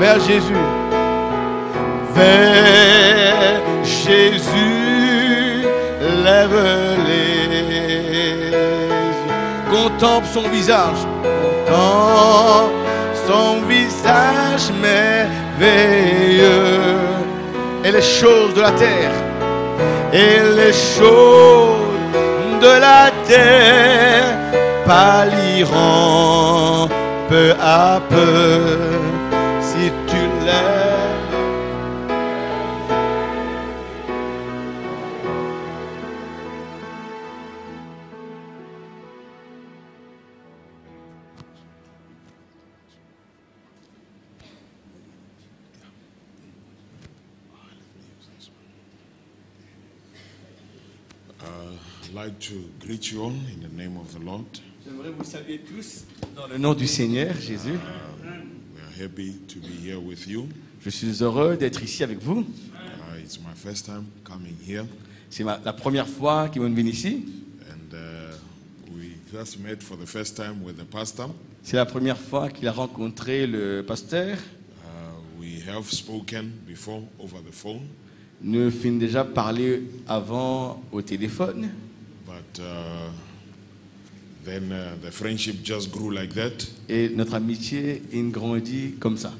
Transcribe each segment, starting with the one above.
vers Jésus. Vers Jésus, lève les yeux. Contemple son visage. Contemple son visage merveilleux. Et les choses de la terre. Et les choses de la terre pâliront peu à peu si tu lèves. I'd like to greet you all in the name of the Lord. J'aimerais vous saluer tous dans le nom du Seigneur Jésus. We are happy to be here with you. Je suis heureux d'être ici avec vous. It's my first time coming here, C'est la première fois qu'ils vont venir ici. and we just met for the first time with the pastor. C'est la première fois qu'il a rencontré le pasteur. We have spoken before over the phone, Nous finissons déjà parlé avant au téléphone. but then the friendship just grew like that Et notre amitié il grandit comme ça.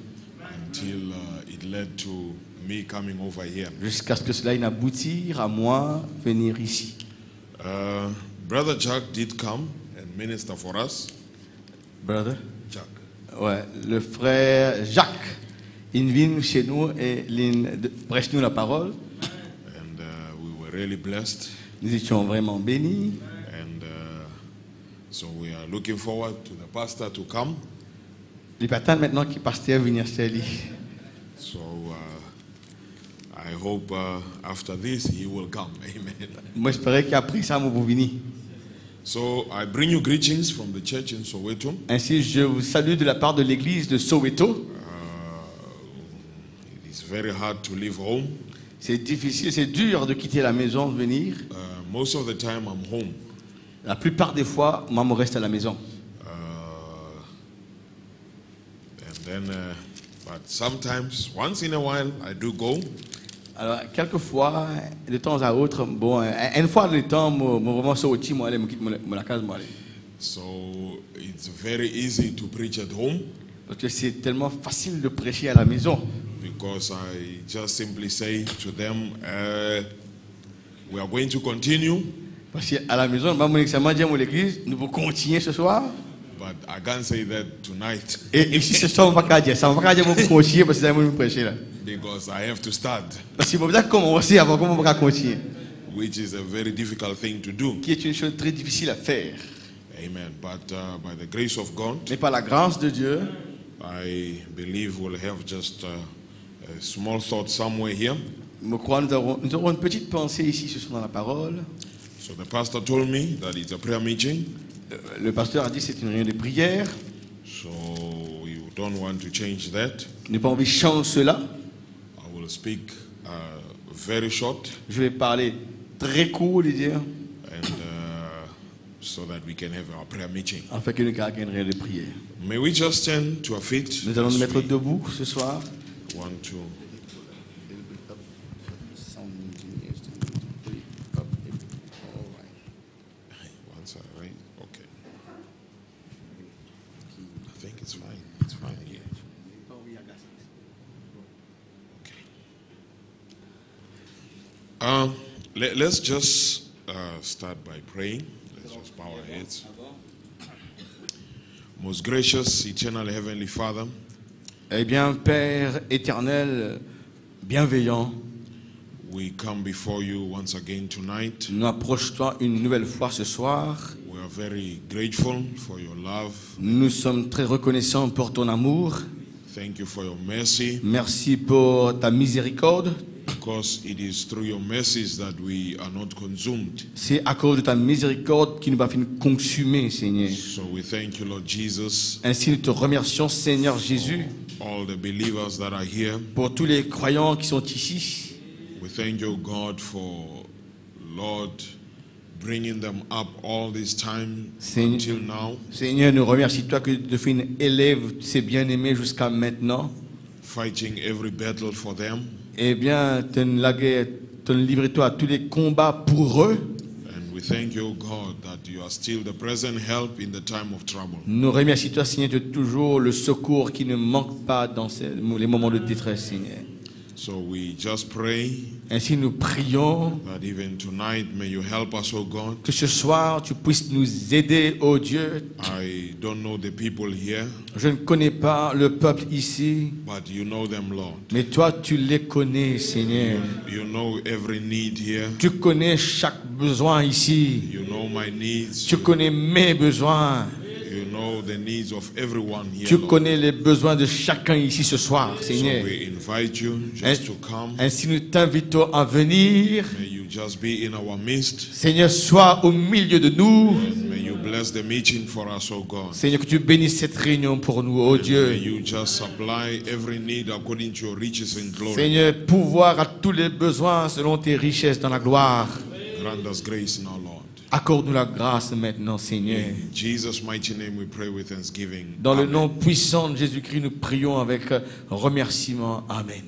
until it led to me coming over here. Jusqu'à ce que cela n'aboutisse à moi venir ici. Brother Jack did come and minister for us. Brother? Jack. Ouais, le frère Jacques. Il vient chez nous et il prêche nous la parole. And we were really blessed. Nous étions vraiment bénis. And so we are looking forward to the pastor to come. Il attend maintenant que le pasteur vienne chez lui. So I hope after this he will come. Amen. Moi, j'espérais qu'après ça, vous venez. So I bring you greetings from the church in Soweto. Ainsi, je vous salue de la part de l'église de Soweto. It is very hard to leave home. C'est difficile, c'est dur de quitter la maison, de venir. Most of the time I'm home. La plupart des fois, maman reste à la maison. And then, but sometimes, once in a while, I do go. Alors, quelquefois, de temps à autre, bon, une fois de temps, moi vraiment sorti, moi aller, me quitte la case, moi aller. So it's very easy to preach at home Parce que c'est tellement facile de prêcher à la maison. because I just simply say to them, we are going to continue, Parce qu'à la maison, maman examen dit à l'église, nous allons continuer ce soir. but I can't say that tonight Et si ce soir, on va pas dire ça, on va pas dire qu'on va continuer parce que c'est nous prêcher là. because I have to start, Parce qu'il faut bien commencer avant qu'on va continuer. which is a very difficult thing to do. Qui est une chose très difficile à faire. Amen. But by the grace of God, Mais par la grâce de Dieu, I believe we'll have just a small thought somewhere here. je crois que nous aurons une petite pensée ici ce soir dans la parole. So the pastor told me that it's a prayer meeting, Le pasteur a dit que c'est une réunion de prière. so you don't want to change that. Je n'ai pas envie de changer cela. I will speak very short, Je vais parler très court, les dire, and so that we can have our prayer meeting. afin que nous ayons une réunion de prière. May we just stand to our feet? Nous allons nous as mettre we debout ce soir. want to. One side, right? Okay. I think it's fine. It's fine here. Okay. Let's just start by praying. Let's just bow our heads. Most gracious, eternal Heavenly Father, Eh bien, Père éternel, bienveillant, we come before you once again tonight. nous approchons une nouvelle fois ce soir. We are very grateful for your love. Nous sommes très reconnaissants pour ton amour. Thank you for your mercy, Merci pour ta miséricorde. because it is through your mercies that we are not consumed. C'est à cause de ta miséricorde qui nous va finir consumer, Seigneur. So we thank you, Lord Jesus, Ainsi, nous te remercions, Seigneur Jésus, all the believers that are here. pour tous les croyants qui sont ici. We thank you, God, for, Lord, bringing them up all this time Seigneur. until now. Seigneur, nous remercions toi que tu fais élève ces bien-aimés jusqu'à maintenant. fighting every battle for them. Eh bien, livre-toi à tous les combats pour eux. And we thank you, God, that you are still the present help in the time of trouble. Nous remercions toi, Seigneur, de toujours le secours qui ne manque pas dans les moments de détresse, Seigneur. So we just pray Ainsi, nous prions that even tonight, may you help us, oh God. que ce soir, tu puisses nous aider, oh Dieu. I don't know the people here, Je ne connais pas le peuple ici, but you know them, Lord. mais toi, tu les connais, Seigneur. You know every need here. Tu connais chaque besoin ici. You know my needs. Tu connais mes besoins. You know the needs of everyone here, Tu Lord. connais les besoins de chacun ici ce soir, So Seigneur. we invite you just to come. Ainsi, nous t'invitons à venir. May you just be in our midst. Seigneur, sois au milieu de nous. And may you bless the meeting for us, oh God. Seigneur, que tu bénisses cette réunion pour nous, oh May Dieu. you just supply every need according to your riches in glory. Seigneur, pouvoir à tous les besoins selon tes richesses dans la gloire. Grant us grace now, Lord. Accorde-nous la grâce maintenant, Seigneur. In Jesus' mighty name we pray with thanksgiving. Dans le Amen. nom puissant de Jésus-Christ, nous prions avec remerciement. Amen.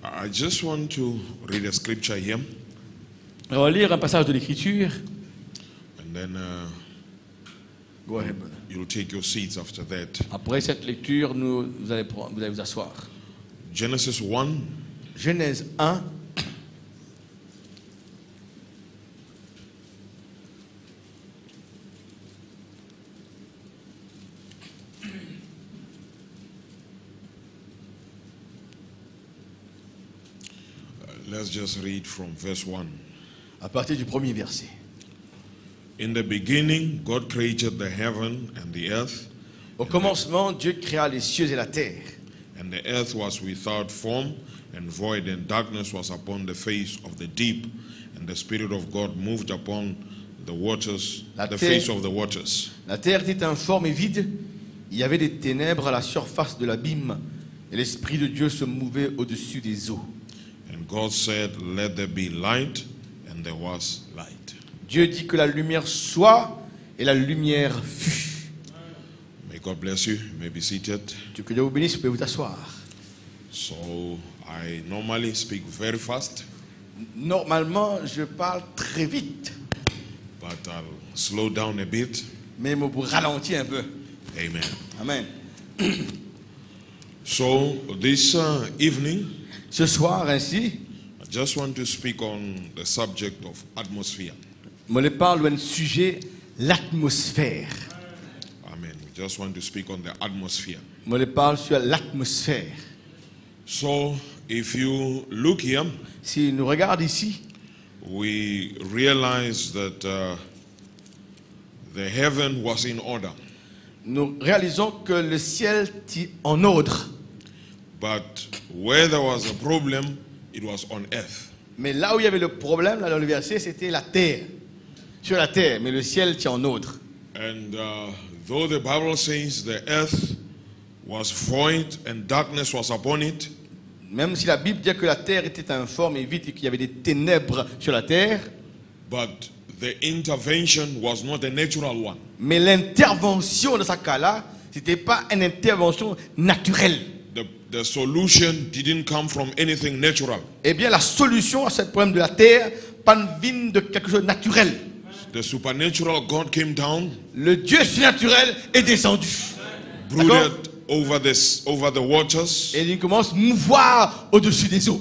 I just want to read a scripture here, On va lire un passage de l'Écriture. and then Go ahead, brother. you'll take your seats after that. Après cette lecture, vous allez vous asseoir. Genesis 1, Genèse 1. let's just read from verse 1. À partir du premier verset. In the beginning, God created the heaven and the earth, Au commencement, Dieu créa les cieux et la terre. and the earth was without form and void, and darkness was upon the face of the deep, and the Spirit of God moved upon the waters, La the terre- face of the waters. La terre était informe et vide. Il y avait des ténèbres à la surface de l'abîme. Et l'Esprit de Dieu se mouvait au-dessus des eaux. And God said, let there be light, and there was light. Dieu dit que la lumière soit, et la lumière fut. May God bless you. You may be seated. Dieu que Dieu vous bénisse, vous pouvez vous asseoir. So I normally speak very fast, Normalement, je parle très vite, but I'll slow down a bit. mais pour ralentir un peu. Amen. Amen. So this evening, Ce soir, ainsi, I just want to speak on the subject of atmosphere. je parle d'un sujet, l'atmosphère. Amen. We just want to speak on the atmosphere. Je parle sur l'atmosphère. So if you look here, Si nous regardons ici, we realize that the heaven was in order, nous réalisons que le ciel est en ordre. but where there was a problem, it was on earth. Mais là où il y avait le problème, là dans le verset, c'était la terre. Sur la terre, mais le ciel tient en ordre. And though the Bible says the earth was void and darkness was upon it, Même si la Bible dit que la terre était informe et vide et qu'il y avait des ténèbres sur la terre, but the intervention was not a natural one. mais l'intervention de ce cas-là, ce n'était pas une intervention naturelle. The solution didn't come from anything natural. Eh bien, la solution à ce problème de la terre, pas vient de quelque chose de naturel. The supernatural God came down, Le Dieu surnaturel est descendu. brooded over the waters. Et il commence à mouvoir au-dessus des eaux.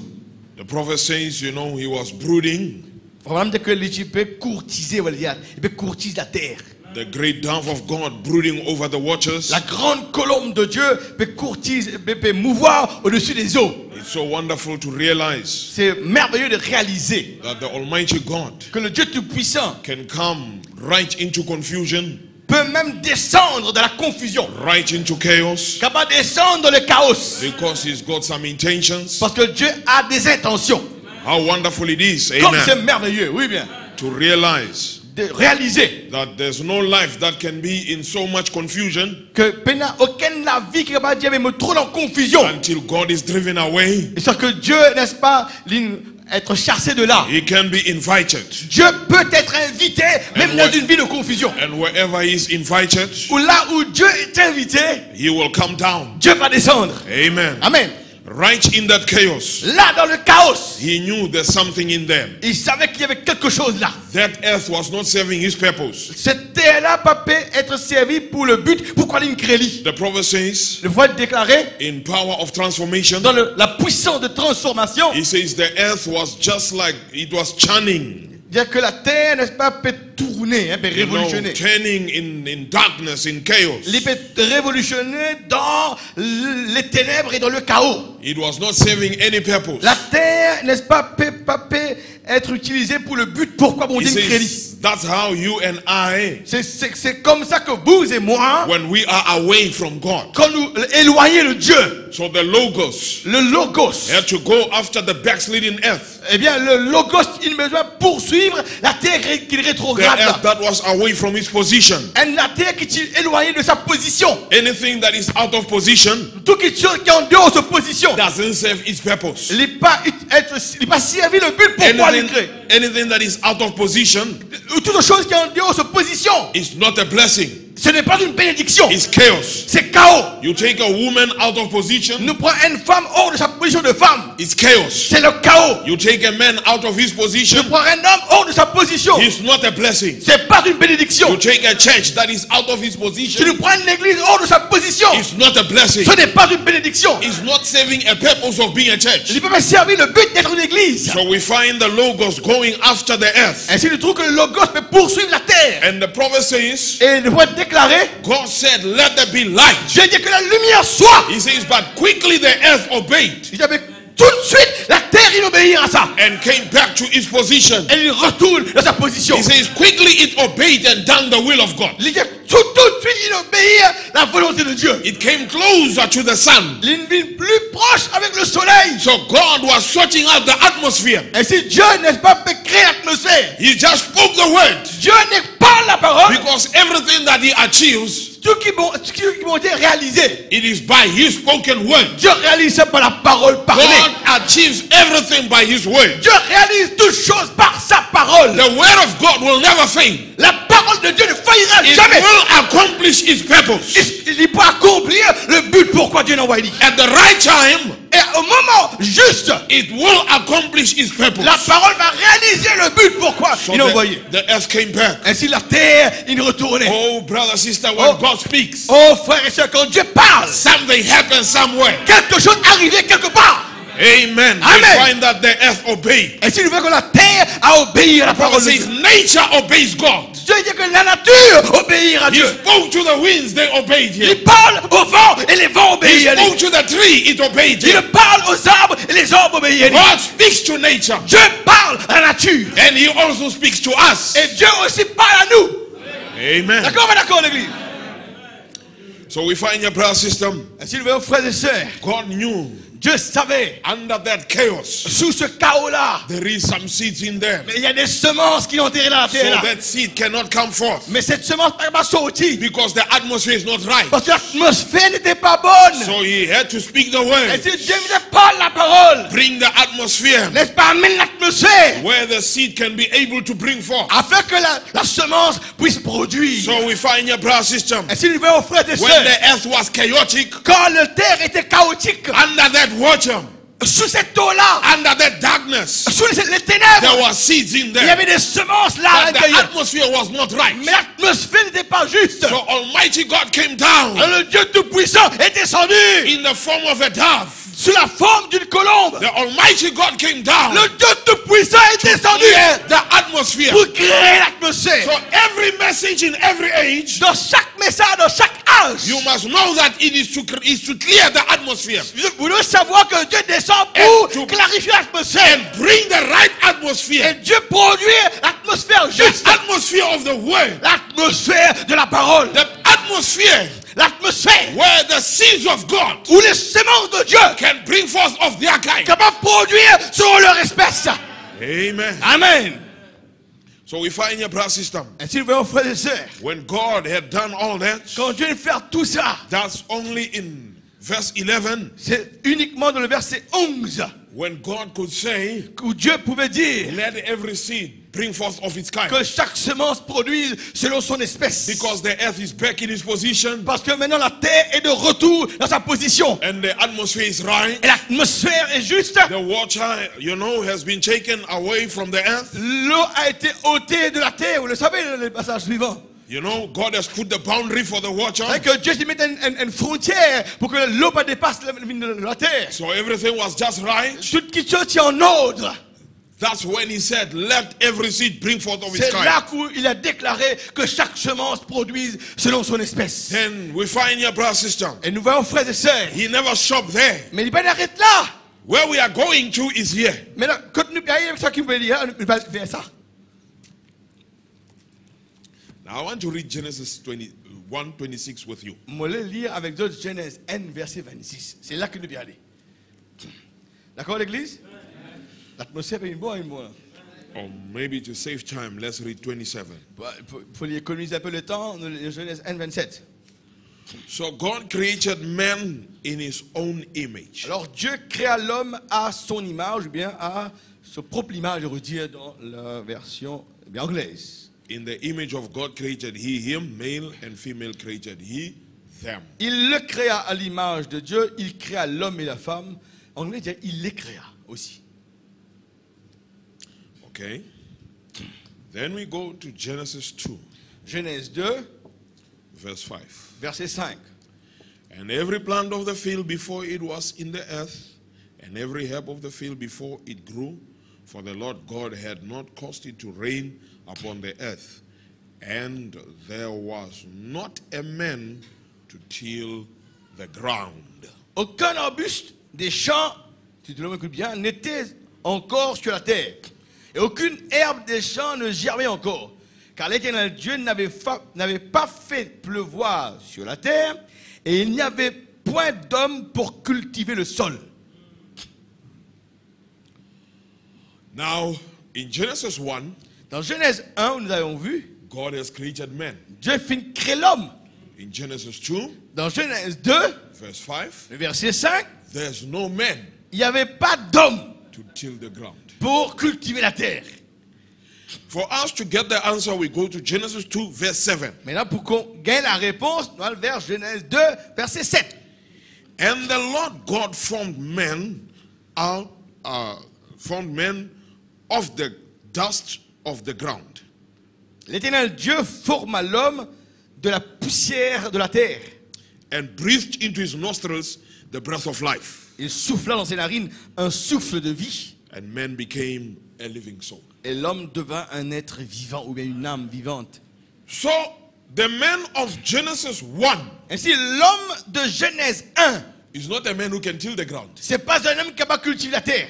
The prophet says, you know, he was brooding. Probablement que l'Égypte courtisait, il peut courtiser la terre. The great dove of God brooding over the waters. La grande colombe de Dieu peut courtiser, peut mouvoir au-dessus des eaux. It's so wonderful to realize C'est merveilleux de réaliser that the Almighty God que le Dieu Tout-Puissant can come right into confusion, peut même descendre dans la confusion, right into chaos, capable de descendre dans le chaos. because he's got some intentions. Parce que Dieu a des intentions. How wonderful it is, Comme c'est amen, merveilleux, oui bien, to realize de réaliser that there's no life that can be in so much confusion que aucune la vie qui est capable de dire mais me trop dans confusion. until God is driven away. Et c'est que Dieu, n'est-ce pas, être chassé de là. He can be invited. Dieu peut être invité, même dans une vie de confusion. And wherever he is invited, Ou là où Dieu est invité, he will come down. Dieu va descendre. Amen. Amen. Right in that chaos, Là dans le chaos, he knew there's something in them. il savait qu'il y avait quelque chose là. That earth was not serving his purpose. Cette terre-là peut être servie pour le but. Pourquoi il crée? The prophet says, Le voit déclaré in power of transformation, dans la puissance de transformation. he says the earth was just like it was churning. Dire que la terre, n'est-ce pas, peut tourner, peut révolutionner. Turning in darkness, in chaos. Il peut révolutionner dans les ténèbres et dans le chaos. It was not serving any purpose. La terre, n'est-ce pas, peut être utilisée pour le but. Pourquoi bon He Dieu crée? says, that's how you and I, C'est comme ça que vous et moi, when we are away from God. quand nous éloignons de Dieu, So the Logos le logos, had to go after the backsliding earth. eh bien le logos, il besoin poursuivre la terre qui The rétrograde. earth that was away from its position. Et la terre qui est éloignée de sa position. Anything that is out of position Tout quelque chose qui est en dehors de sa position. doesn't serve its purpose. Il n'est pas servi le but pourquoi il crée. Anything that is out of position Toute chose qui est en dehors de sa position, is not a blessing. ce n'est pas une bénédiction. It's chaos. C'est chaos. You take a woman out of position, Nous prenons une femme hors de sa position de femme. it's chaos. C'est le chaos. You take a man out of his Nous position, prenons un homme hors de sa position. it's not a blessing. C'est pas une bénédiction. You take a church that is out of his Si position, nous prenons l'église hors de sa position, it's not a blessing. ce n'est pas une bénédiction. It's not serving a purpose of being a church. Il ne peut pas servir le but d'être une église. So we find the Logos going after the earth. Ainsi, nous trouvons que le logos peut poursuivre la terre. And the prophet says, Et nous voit déclarer, God said, let there be light. Dieu dit que la lumière soit. He says, but quickly the earth obeyed Il dit, mais tout de suite, la terre, il obéit à ça. and came back to its position. Et il retourne dans sa position. He says, quickly it obeyed and done the will of God. Il dit, tout de suite, il obéit à la volonté de Dieu. It came closer to the sun. Il vient plus proche avec le soleil. So God was sorting out the atmosphere. Ainsi, Dieu, n'est-ce pas, peut créer l'atmosphère. He just spoke the word. Dieu n'est pas la parole. Because everything that he achieves, Tout qui vont être réalisé. it is by his spoken word. Dieu réalise ça par la parole parlée. God achieves everything by his word. Dieu réalise toutes choses par sa parole. The word of God will never fail. La parole de Dieu ne faillira It jamais. will accomplish its purpose. Il peut accomplir le but pourquoi Dieu l'a envoyé. At the right time, Et au moment juste, it will accomplish its purpose. la parole va réaliser le but pourquoi So il l'a envoyé. the earth came back. Ainsi la terre, il retournait. Oh, brother, sister, when Oh. God speaks, Oh frères et sœurs, quand Dieu parle, something happens somewhere. quelque chose arrivait quelque part. Amen. We Amen. find that the earth obeyed. Et si nous voyons que la terre a obéi à la The prophet parole de says Dieu. nature obeys God. Dieu dit que la nature obéit à He Dieu. spoke to the winds, they obeyed him. Il parle au vent et les vents He obéissent à lui. spoke to the tree, it obeyed Il him. parle aux arbres et les arbres obéissent à lui. God speaks to nature, Dieu parle à la nature. and he also speaks to us. Et Dieu aussi parle à nous. Amen. D'accord, mais d'accord, l'église. So we find your prayer system. Ainsi, nous voyons, frères et sœurs, God knew Dieu savait, under that chaos, sous ce chaos-là, there is some seeds in there. mais il y a des semences qui ont enterré dans la So terre. Là. that seed cannot come forth Mais cette semence n'a pas sorti. because the atmosphere is not right. Parce que l'atmosphère n'était pas bonne. So he had to speak the Et word. si Dieu ne parle la parole, Bring the atmosphere n'est-ce pas, amène l'atmosphère, where the seed can be able to bring forth. afin que la semence puisse produire. So we find your prayer system. Et si nous voyons, frères et When sœurs, the earth was chaotic, quand la terre était chaotique, under that water, sous cette eau-là, under that darkness, sous les there ténèbres, were seeds in il y there. avait des semences là à But the l'intérieur. atmosphere was not right. Mais l'atmosphère n'était pas juste. So Almighty God came down Alors le Dieu Tout-Puissant est descendu in the form of a dove. sous la forme d'une colombe. The Almighty God came down Le Dieu Tout-Puissant est descendu clear the atmosphere. pour créer l'atmosphère. So every message in every age, Dans chaque message, dans chaque âge, you must know that it is to clear the atmosphere vous devez savoir que Dieu descend pour And to- clarifier l'atmosphère. and bring the right Et atmosphere, Dieu produit l'atmosphère the juste. atmosphere of the word, L'atmosphère de la parole. the atmosphere L'atmosphère where the seeds of God où les semences de Dieu can bring forth of their kind. capables de produire selon leur espèce. Amen. Amen. So we find your prayer system. Ainsi, nous voyons, frères et sœurs, When God had done all that, quand Dieu fait tout ça, that's only in verse 11. c'est uniquement dans le verset 11. when God could say, où Dieu pouvait dire let every seed bring forth of its kind. que chaque semence produise selon son espèce. Because the earth is back in its position. Parce que maintenant la terre est de retour dans sa position. And the atmosphere is right. Et l'atmosphère est juste. The water, you know, has been taken away from the earth. L'eau a été ôtée de la terre. Vous le savez, le passage suivant. You know, God has put the boundary for the water. C'est que Dieu s'est mis une frontière pour que l'eau ne dépasse la terre. So everything was just right. Toute chose est en ordre. That's when he said, let every seed bring forth of its C'est là kind. qu'il a déclaré que chaque semence produise selon son espèce. Then we find here, brother, sister, Et nous voyons, frères et sœurs, he never stopped there. mais il va arrêter là. Where we are going to is here. Maintenant, quand nous voyons ça qui veut dire, nous allons faire ça. Now I want to read Genesis 1:26 with you. Je vais lire avec d'autres Genèse 1, verset 26. C'est là que nous allons aller. D'accord, l'église? L'atmosphère est bonne. Or maybe to save time, let's read 27. Pour économiser un peu le temps, nous lisons Genèse 1, 27. So God created man in his own image. Alors Dieu créa l'homme à son image, ou bien à sa propre image, je veux dire, dans la version anglaise. In the image of God created he him, male and female created he them. Il le créa à l'image de Dieu, il créa l'homme et la femme. En anglais, il les créa aussi. Okay. Then we go to Genesis 2, Genèse 2, verse 5. verset 5. And every plant of the field before it was in the earth, and every herb of the field before it grew, for the Lord God had not caused it to rain upon the earth, and there was not a man to till the ground. Aucun arbuste des champs, si tu l'écoutes bien, n'était encore sur la terre. Et aucune herbe des champs ne germait encore. Car l'Éternel Dieu n'avait pas fait pleuvoir sur la terre, et il n'y avait point d'homme pour cultiver le sol. Now, in Genesis 1, Dans Genèse 1, nous avons vu, God has created man. Dieu finit créer l'homme. In Genesis 2, Dans Genèse 2, verse 5, le verset 5, there's no man il n'y avait pas d'homme to till the ground. pour cultiver la terre. For us to get the answer, we go to Genesis 2, verse 7. Maintenant, pour qu'on gagne la réponse, nous allons vers Genèse 2, verset 7. And the Lord God formed man of the dust of the ground. L'Éternel Dieu forma l'homme de la poussière de la terre. And breathed into his nostrils the breath of life. Il souffla dans ses narines un souffle de vie. And man became a living soul. Et l'homme devint un être vivant ou bien une âme vivante. So the man of Genesis 1 Ainsi, l'homme de Genèse 1, is not a man who can till the ground. c'est pas un homme capable de cultiver la terre.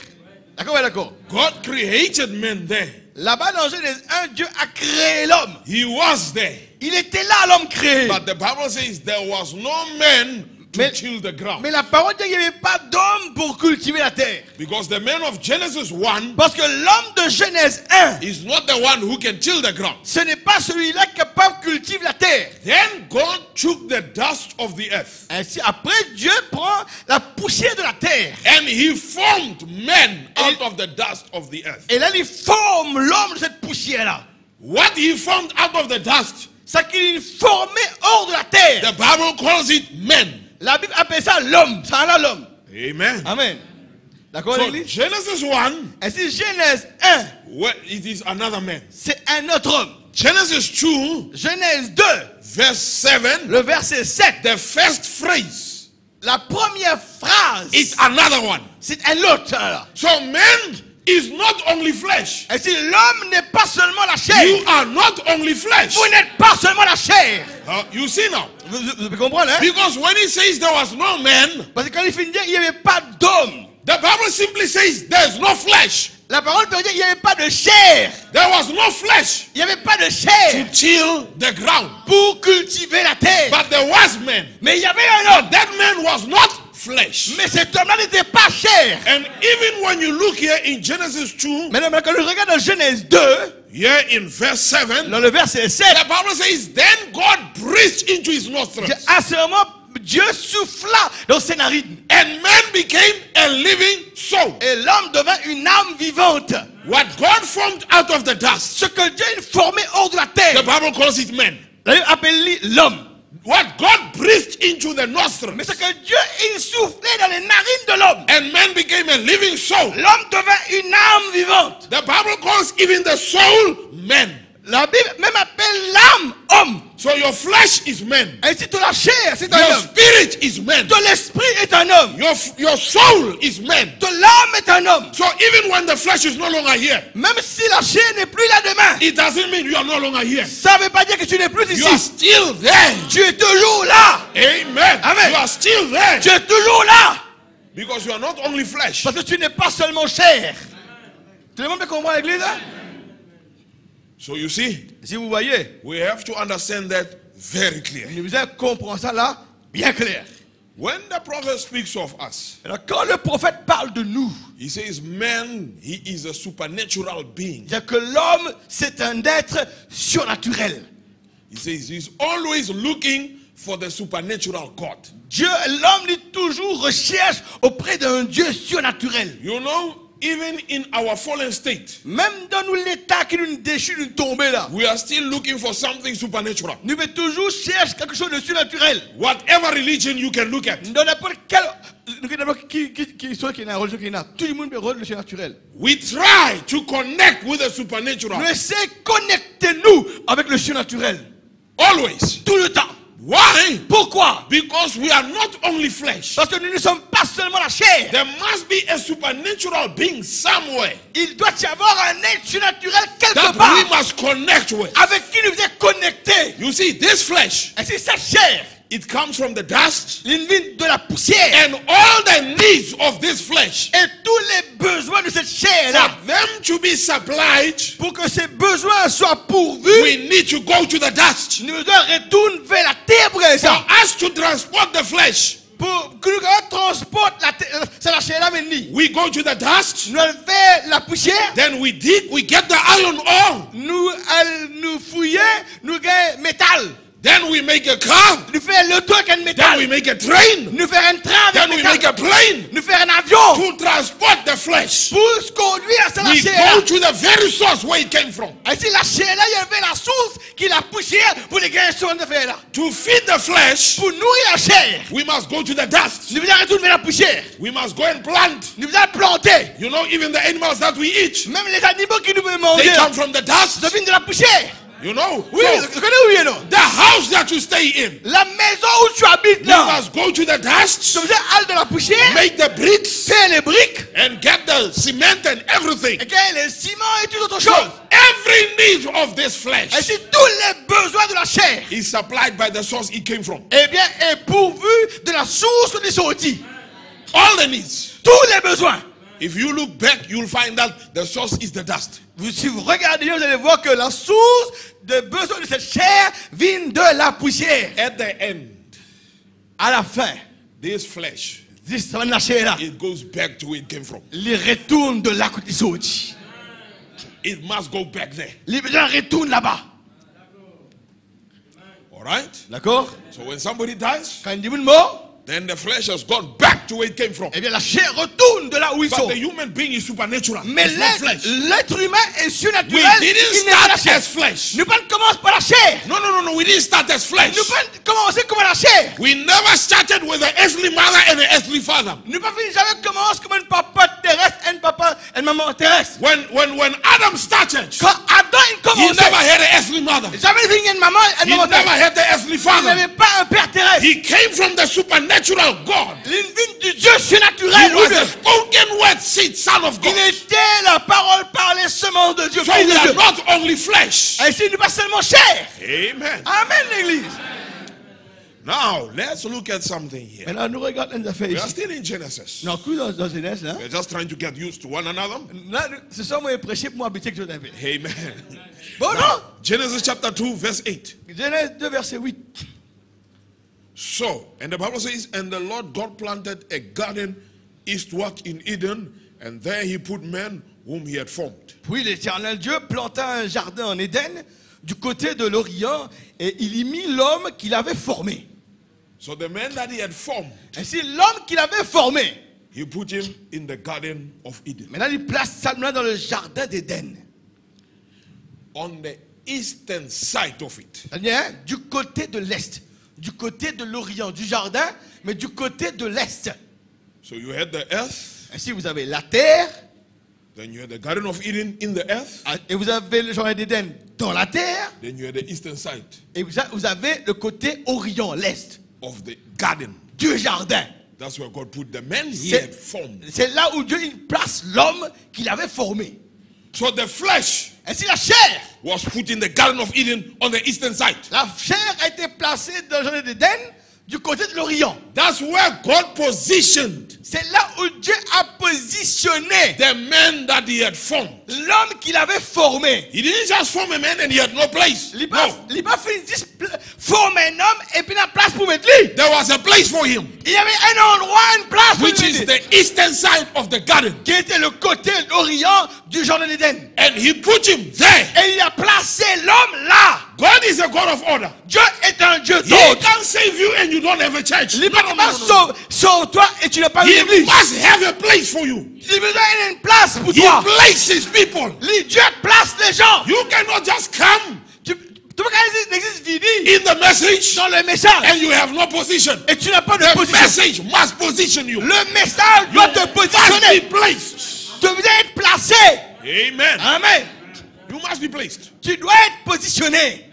D'accord, ouais, d'accord. God created man there. Là-bas dans Genèse 1, Dieu a créé l'homme. He was there. Il était là, l'homme créé. But the Bible says there was no man to till the ground. Mais la parole dit qu'il n'y avait pas d'homme pour cultiver la terre. Because the man of Genesis 1 Parce que l'homme de Genèse 1, is not the one who can till the ground. ce n'est pas celui-là capable de cultiver la terre. Then God took the dust of the earth. Ainsi, après, Dieu prend la poussière de la terre. And he formed man out of the dust of the earth. Et là, il forme l'homme de cette poussière-là. What he formed out of the dust, C'est qu'il formait hors de la terre. the Bible calls it man. La Bible appelle ça l'homme. Ça là l'homme. Amen. Amen. D'accord, So l'église? Genesis 1, Ainsi, Genèse 1, well, it is another man. c'est un autre homme. Genesis 2, Genèse 2, verse 7, le verset 7. the first phrase La première phrase, is another one. c'est un autre. Là. So man is not only flesh. Ainsi, l'homme n'est pas seulement la chair. You are not only flesh. Vous n'êtes pas seulement la chair. You see now. Vous pouvez comprendre, hein? Because when he says there was no man, Parce que quand il finit de dire, il n'y avait pas d'homme. the Bible simply says there's no flesh. La parole peut dire qu'il n'y avait pas de chair. There was no flesh Il n'y avait pas de to chair till the ground. pour cultiver la terre. But there was man. Mais il y avait un homme. That man was not flesh. Mais cet homme-là n'était pas chair. And even when you look here in Genesis 2, Maintenant, quand nous regardons Genèse 2, here in verse 7, dans le verset 7, the Bible says, then God breathed into his nostrils. à ce moment, Dieu souffla dans ses narines. And man became a living soul. Et l'homme devint une âme vivante. What God formed out of the dust, Ce que Dieu a formé hors de la terre, the Bible calls it man. la Bible appelle l'homme. What God breathed into the nostrils, Mais ce que Dieu a soufflé dans les narines de l'homme, and man became a living soul. l'homme devint une âme vivante. The Bible calls even the soul man. La Bible même appelle l'âme homme. So your flesh is man. Ainsi toute la chair, c'est un Your homme. spirit is man. Ton esprit est un homme. Your soul is man. Ton l'âme est un homme. So even when the flesh is no longer here, Même si la chair n'est plus là demain, it doesn't mean you are no longer here. ça ne veut pas dire que tu n'es plus You are ici. still there. Tu es toujours là. Amen. Amen. You are still there. Tu es toujours là. Because you are not only flesh. Parce que tu n'es pas seulement chair. Tout le monde peut comprendre l'église hein? So you see, Si vous voyez, we have to understand that very clearly. nous devons comprendre ça là bien clair. When the prophet speaks of us, Alors, quand le prophète parle de nous, he says, man, he is a supernatural being. il dit que l'homme, c'est un être surnaturel. He says he's always looking for the supernatural God. Dieu, l'homme, lui, toujours recherche auprès d'un Dieu surnaturel. You know, even in our fallen state, Même dans nous, l'état qui nous déchire, nous tomber là, we are still looking for something supernatural. nous devons toujours chercher quelque chose de surnaturel. Whatever religion you can look at, Dans n'importe quel... Qui soit qui est dans la religion qui est là, tout le monde veut le surnaturel. we try to connect with the supernatural. Nous essayons de connecter nous avec le surnaturel. Always. Tout le temps. Why? Pourquoi? Because we are not only flesh. Parce que nous ne sommes pas seulement la chair. There must be a supernatural being somewhere Il doit y avoir un être surnaturel quelque that part we must connect with. avec qui nous sommes connectés. You see, this flesh, Et c'est cette chair, it comes from the dust, il vient de la poussière. and all the needs of this flesh, Et tous les besoins de cette for chair-là, them to be supplied, pour que ces besoins soient pourvus, we need to go to the dust. nous devons retourner vers la terre pour For ça. us to transport the flesh, Pour que nous transporte la chair-là maintenant. we go to the dust, Nous allons vers la poussière. then we dig, we get the iron ore, Nous fouillons, nous gagnons métal. then we make a car, Nous faisons le truc en then métal. we make a train, Nous faisons un train then avec we make a métal. plane Nous faisons un avion to transport the flesh. pour se conduire à la We chair. go to the very source where it came from. Ainsi, la chair là, il y avait la source qui est la poussière pour les gagner sur de faire là. To feed the flesh, Pour nourrir la chair, we must go to the dust. nous devons retourner vers la poussière. We must go and plant. Nous devons planter. You know, even the animals that we eat, Même les animaux qui nous peuvent they manger, come from the dust. ça vient de la poussière. You know, Oui, so vous connaissez oui et non? the house that you stay in, La maison où tu habites you là, must go to the dust, tu faisais halte de la poussière, make the bricks, faire les briques, and get the cement and everything. et gagner les ciments et toute autre chose. Every need of this flesh Ainsi, tous les besoins de la chair, is supplied by the source it came from. eh bien, est pourvu de la source de sortie. All the needs. Tous les besoins. If you look back, you'll find that the source is the dust. Si vous regardez, vous allez voir que la source des besoins de cette chair vient de la poussière. At the end, À la fin, this flesh, la chair là, it goes back to where it came from. il retourne de là où il sorti. It must go back there. Il retourne là-bas. All right? D'accord? So when somebody dies, Quand il dit mort, then the flesh has gone back to where it came from. eh bien la chair retourne de là où ils But sont. the human being is supernatural. Mais It's not flesh. l'être humain est We surnaturel. didn't Il n'est pas la start chair. as flesh. Nous ne commençons pas la chair. No. We didn't start as flesh. Nous ne commençons comme la chair. We never started with an earthly mother and an earthly father. Nous ne jamais commencer comme un papa terrestre et un papa et une maman terrestre. When Adam started, Quand Adam il he commençait, never had an earthly mother. jamais il y a une maman et une He maman never terrestre. had the earthly Il father. n'avait pas un père terrestre. He came from the supernatural God. Il vient du Dieu He surnaturel. was a spoken word seed, son of God. Il était la parole par les semences de Dieu. So we are not only flesh. Ainsi, nous ne pas seulement chair. Amen. Amen, l'église. Now, let's look at something here. Maintenant, nous regardons les affaires We are ici. still in Genesis. Non, plus dans Genèse, là. We're just trying to get used to one another. Là, c'est ça, moi, prêcher pour m'habituer que je t'appelle. Amen. Bon, non. Genesis chapter 2, verse 8. Genèse 2, verset 8. So, and the Bible says, and the Lord God planted a garden eastward in Eden, and there he put man whom he had formed. Puis l'Éternel Dieu planta un jardin en Éden, du côté de l'Orient, et il y mit l'homme qu'il avait formé. So the man that he had formed, Ainsi, l'homme qu'il avait formé, he put him in the Garden of Eden. maintenant il place Salomon dans le jardin d'Éden. On the eastern side of it. C'est-à-dire, du côté de l'Est, du côté de l'Orient, du jardin, mais du côté de l'Est. So you had the earth, Ainsi, vous avez la terre, then you had the Garden of Eden in the earth, et vous avez le jardin d'Éden dans la terre, then you had the eastern side et vous avez le côté Orient, l'Est, of the garden. du jardin. That's where God put the man he C'est had formed. c'est là où Dieu il place l'homme qu'il avait formé. So the flesh Ainsi, la chair, was put in the Garden of Eden on the eastern side. la chair a été placée dans le jardin d'Éden du côté de l'Orient. That's where God positioned C'est là où Dieu a positionné the man that he had formed. l'homme qu'il avait formé. He didn't just form a man and he had no place. Il No, n'a pas fait juste former un homme et puis la place pour mettre lui. there was a place for him, Il y avait un endroit, une place pour which lui, is the eastern side of the garden. qui était le côté d'Orient du jardin d'Éden. And he put him there. Et il a placé l'homme là. God is a God of order. Dieu est un Dieu He d'ordre. can't save you and you don't have a church. Il ne No, peut no, pas no, no, no. sauve-toi et tu n'as pas He une église. must have a place for you. Il besoin d'une place pour He toi. places people. Dieu place les gens. You cannot just come Tu peux pas l'existe vide in the message dans le message and you have no position. et tu n'as pas de The position. message must position you. Le message doit te Must positionner. be placed. Tu dois être placé. Amen. Amen. You must be placed. Tu dois être positionné.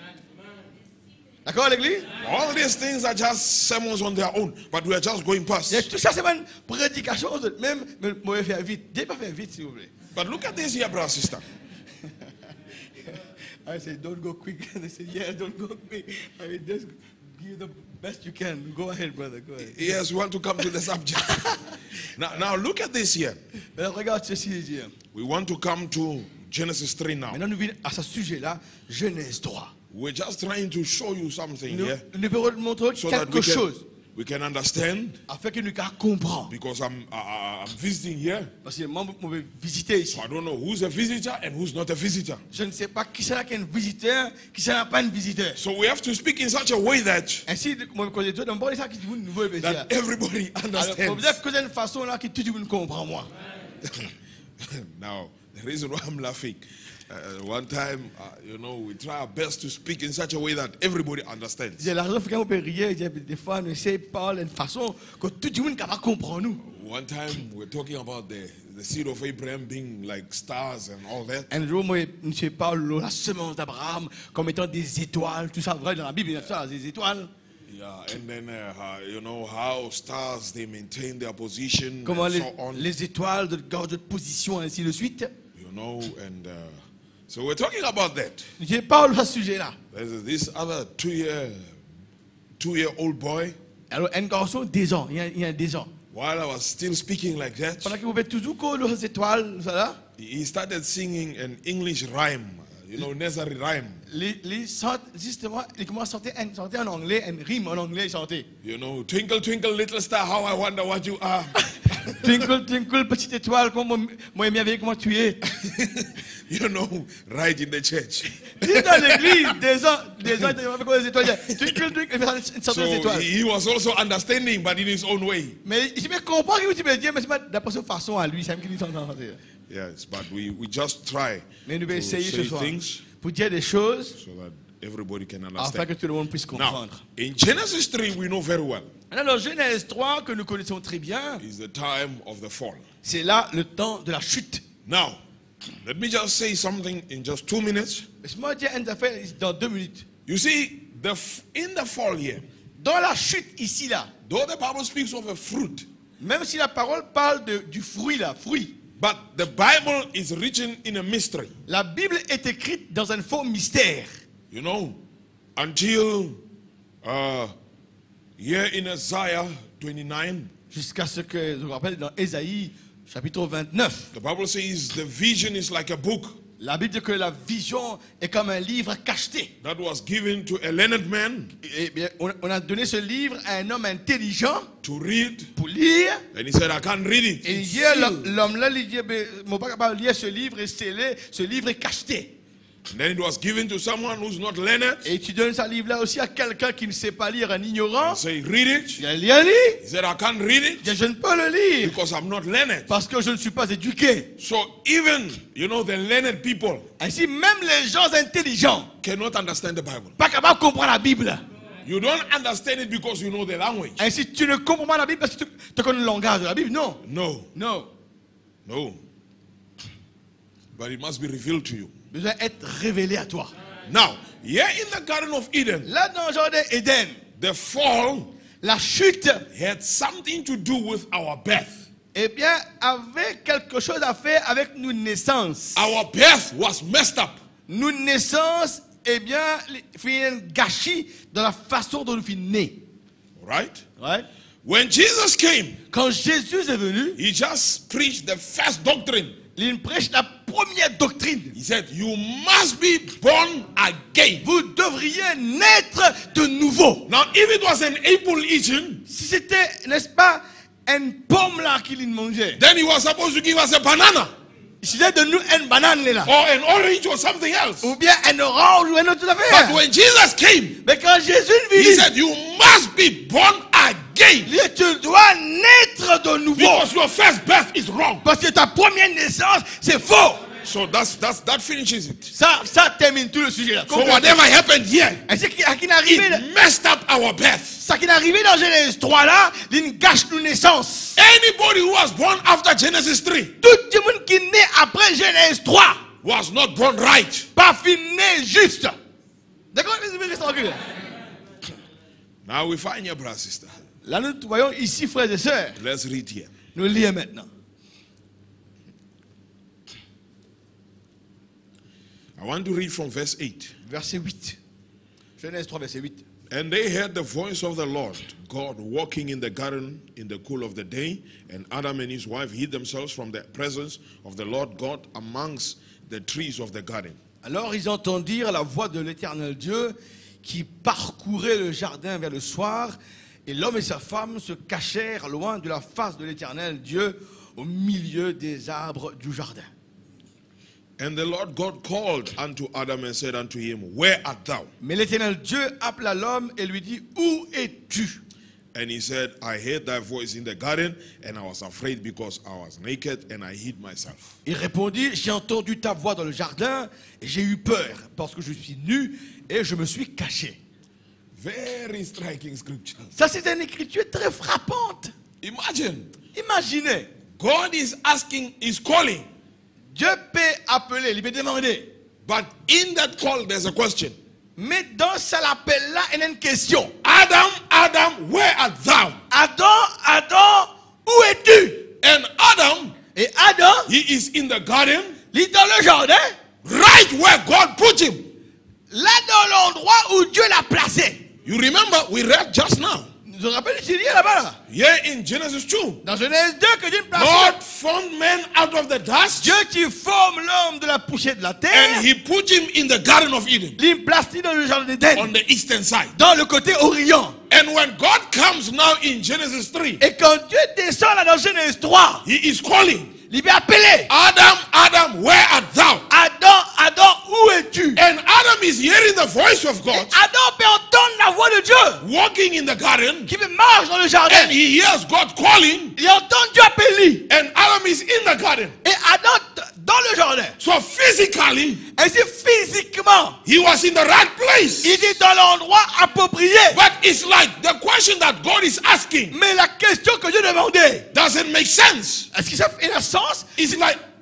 D'accord, l'église? All these things are just sermons on their own, but we are just going past. Tout ça, c'est une prédication. Même, mais moi, faire vite. Dieu pas faire vite, s'il vous plaît. But look at this here, brother, sister. I say, don't go quick. They say, yeah, don't go quick. I mean, just give the best you can. Go ahead, brother. Go ahead. Yes, we want to come to the subject. Now look at this here. Maintenant, regarde ceci ici. We want to come to Genesis 3 now. Maintenant, nous venons à ce sujet-là, Genèse 3. We're just trying to show you something Nous, here nous voulons montrer so that quelque chose we can understand, afin que nous comprenions. because I'm visiting here. Parce que moi, je vais visiter ici. So I don't know who's a visitor and who's not a visitor. Je ne sais pas qui sera un visiteur, qui sera pas un visiteur. So we have to speak in such a way that Ainsi, moi, quand je dis, d'abord, ça qui vous nouveau that everybody alors, understands. vous êtes d'une façon là que tout le monde comprend moi. Now, the reason why I'm laughing, one time, we try our best to speak in such a way that everybody understands. J'ai la raison pour laquelle on peut rire, des fois, on essaie de parler d'une façon que tout le monde capable comprendre nous. One time, we're talking about the seed of Abraham being like stars and all that. Un jour, moi, je parle de la semence d'Abraham comme étant des étoiles, tout ça, vrai, dans la Bible, il y a ça, des étoiles. Yeah, and then, how stars, they maintain their position Comment and so on. les étoiles gardent leur position, ainsi de suite. So we're talking about that. Je parle de ce sujet-là. There's this other two-year-old boy. Alors, un garçon, 10 ans, il y a 10 ans. While I was still speaking like that, Pendant que vous faites toujours que les étoiles, ça là, he started singing an English rhyme, nursery rhyme. justement, il commence à chanter en anglais, un rime en anglais, il chantait. Twinkle, twinkle, little star, how I wonder what you are. Twinkle, twinkle, petite étoile, comment moi merveille, comment tu es. Right in the church. Il dans l'église, des ans, avec les étoiles. Twinkle, twinkle, il fait chanter les So étoiles. he was also understanding, but in his own way. Mais je me comprends que tu veux dire, mais c'est pas d'après sa façon à lui, c'est même qu'il dit en français. Yes, but we just try Mais nous to allons essayer ce say soir things pour dire des choses so that everybody can afin understand. que tout le monde puisse Now, comprendre. in Genesis 3, we know very well, Alors, Genèse 3, que nous connaissons très bien, is the time of the fall. c'est là le temps de la chute. Now, let me just say something in just 2 minutes. Laisse-moi dire une affaire dans 2 minutes. You see, in the fall here, Dans la chute ici, là, though the Bible speaks of a fruit, même si la parole parle du fruit, là, fruit, but the Bible is written in a mystery. la Bible est écrite dans un faux mystère. Until here in Isaiah 29, Jusqu'à ce que, je me rappelle, dans Ésaïe, chapitre 29, the Bible says the vision is like a book la Bible dit que la vision est comme un livre cacheté. that was given to a learned man Et bien, on a donné ce livre à un homme intelligent to read. pour lire. And he said, I can't read it. Et il It's dit, sealed. l'homme là, il dit, je ne peux pas capable de lire ce livre, et scellé, ce livre est cacheté. And then it was given to someone who's not learned. Et tu donnes ce livre-là aussi à quelqu'un qui ne sait pas lire, un ignorant. Say, read it. Il a lu. He said, I can't read it Je ne peux le lire because I'm not learned. parce que je ne suis pas éduqué. So even, the learned people Ainsi, même les gens intelligents, cannot understand the Bible. pas capables de comprendre la Bible. You don't understand it because you know the language. Ainsi, tu ne comprends pas la Bible parce que tu connais le langage de la Bible. Non. No. Non. No. But it must be revealed to you. Besoin d'être révélé à toi. Now, here in the Garden of Eden, Là, dans le jardin d'Éden, the fall la chute, had something to do with our birth. eh bien, avait quelque chose à faire avec nos naissances. Our birth was messed up. Nos naissances, eh bien, fait un gâchis dans la façon dont nous sommes nés. Right? Ouais. When Jesus came, Quand Jésus est venu, he just preached the first doctrine. il prêche la première doctrine. He said, you must be born again. Vous devriez naître de nouveau. Now, if it was an apple eating, Si c'était, n'est-ce pas, une pomme là qu'il mangeait, then he was supposed to give us a banana c'était de nous une banane là. or an orange or something else. Ou bien un orange ou un autre But affaire. when Jesus came, Mais quand Jésus he vit, said, you must be born again tu dois naître de nouveau. because your first birth is wrong. Parce que ta première naissance, c'est faux. So that finishes it. Ça termine tout le sujet là. So whatever happened here, Et ce qui est arrivé, it messed up our birth. ça qui est arrivé dans Genèse 3 là, il gâche nos naissances. Anybody who was born after Genesis 3 Tout le monde qui est né après Genèse 3, was not born right. pas né juste. D'accord? Now we find here, brother, sister. Là, nous voyons ici, frères et sœurs, Let's read here. nous lisons maintenant. I want to read from verse 8. Verset 8. Genèse 3, verset 8. And they heard the voice of the Lord God walking in the garden in the cool of the day, and Adam and his wife hid themselves from the presence of the Lord God amongst the trees of the garden. Alors ils entendirent la voix de l'Éternel Dieu qui parcourait le jardin vers le soir, et l'homme et sa femme se cachèrent loin de la face de l'Éternel Dieu au milieu des arbres du jardin. And the Lord God called unto Adam and said unto him, where art thou? Mais l'Éternel Dieu appela l'homme et lui dit, où es-tu? And he said, I heard thy voice in the garden, and I was afraid because I was naked and I hid myself. Il répondit, j'ai entendu ta voix dans le jardin et j'ai eu peur parce que je suis nu et je me suis caché. Very striking scripture. Ça, c'est une écriture très frappante. Imagine, Imaginez, God is asking, is calling, Dieu peut appeler, il peut demander. but in that call there's a question. Mais dans cet appel-là, il y a une question. Adam, Adam, where art thou? Adam, où es-tu? And Adam, Et Adam, he is in the garden, il est dans le jardin, right where God put him. là dans l'endroit où Dieu l'a placé. You remember, we read just now, Vous vous rappelez, c'est lié là-bas là. here in Genesis 2. Dans Genèse 2, que Dieu place God formed man out of the dust, Dieu qui forme l'homme de la poussière de la terre, and he put him in the Garden of Eden, il place dans le jardin d'Éden, on the eastern side. dans le côté orient. And when God comes now in Genesis 3, Et quand Dieu descend là dans Genèse 3, he is calling, il va appeler Adam, Adam, where art thou? Adam, où es-tu? And Adam is hearing the voice of God, Adam peut entendre la voix de Dieu walking in the garden, qui marche dans le jardin. and he hears God calling, Il entend Dieu appeler. and Adam is in the garden. Et Adam dans le jardin. So physically, Ainsi physiquement, he was in the right place. il est dans l'endroit approprié. But it's like the question that God is asking Mais la question que Dieu demandait, doesn't make sense. est-ce que ça fait un sens?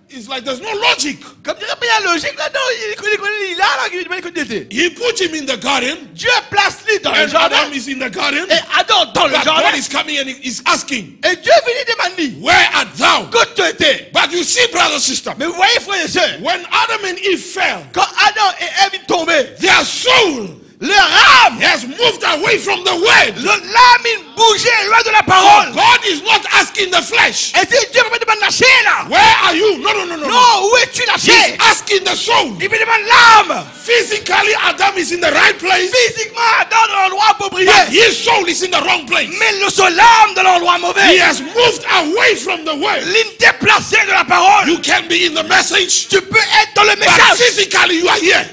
It's like there's no logic. Comme dirait, il y a logique là-dedans. Il est là, il est. He put him in the garden, Dieu place lui dans le and jardin. Adam is in the garden. Et Adam dans le But jardin. God is coming and is asking, Et Dieu vient demander, where art thou? quand tu étais? But you see, brother, sister, Mais vous voyez, frères et sœurs, when Adam and Eve fell, quand Adam et Ève sont tombés, their soul leur âme, has moved away from the word. l'âme, il bougeait loin de la So parole. God is not asking the flesh, Et si Dieu me demande la chair là, where are you? No. non, où es-tu la He's chair? asking the soul. Il me demande l'âme. Physically, Adam is in the right place, Physiquement, dans l'endroit approprié. but his soul is in the wrong place. Mais l'âme dans l'endroit He mauvais. has moved away from the word. L'île déplacée de la parole. You can be in the message, Tu peux être dans le but message. physically you are here.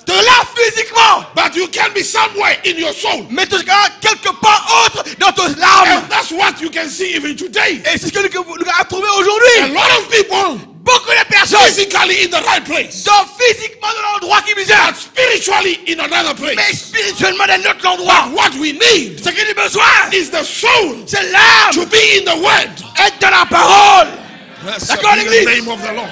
De là physiquement. But you can be somewhere in your soul. Mais tu seras quelque part autre dans ton âme. And that's what you can see even today. Et c'est ce que nous avons trouvé A aujourd'hui. lot of people Beaucoup de personnes physically in the right place, sont physiquement dans l'endroit qui misère. but spiritually in another Mais place. spirituellement dans notre endroit. What we need Ce que nous avons besoin, is the soul c'est l'âme. to be in the word. Être dans la parole. Blessed D'accord, be the l'église. name of the Lord.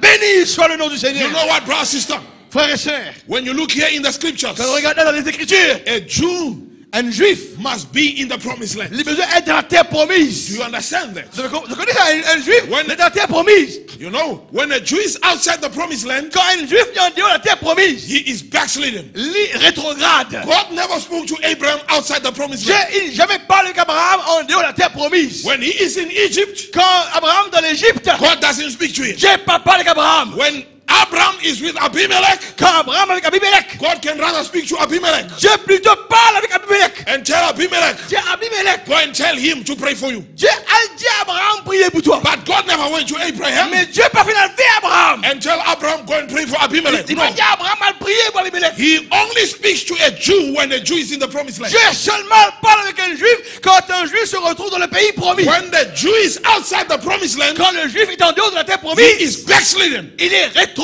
Béni soit le nom du You Seigneur. know what, brother, sister? Frères et sœurs, When you look here in the scriptures, quand on regarde dans les Écritures, a Jew un juif, must be in the promised land. il a besoin d'être dans la terre promise. Do you understand that? Vous connaissez un juif When- est dans la terre promise. You know, when a Jew is outside the promised land, Quand un juif est en dehors de la terre promise, he is backslidden. il rétrograde. God never spoke to Abraham outside the promised Dieu, land. il n'a jamais parlé avec Abraham en dehors de la terre promise. When he is in Egypt, Quand Abraham dans l'Égypte, God doesn't speak to him. Dieu n'a pas parlé avec Abraham. When Abraham is with Abimelech, Quand Abraham avec Abimelech, God can rather speak to Abimelech Dieu plutôt parle avec Abimelech. and tell Abimelech, Dieu Abimelech, go and tell him to pray for you. Dieu a dit à Abraham prier pour toi. But God never went to Abraham Mais Dieu n'a pas fait enlever Abraham. and tell Abraham, go and pray for Abimelech. Il No. m'a dit à Abraham à prier pour Abimelech. He only speaks to a Jew when a Jew is in the promised land. Dieu seulement parle avec un juif quand un juif se retrouve dans le pays promis. When the Jew is outside the promised land, Quand le juif est en dehors de la terre he promise, is backslidden. il est rétrograde.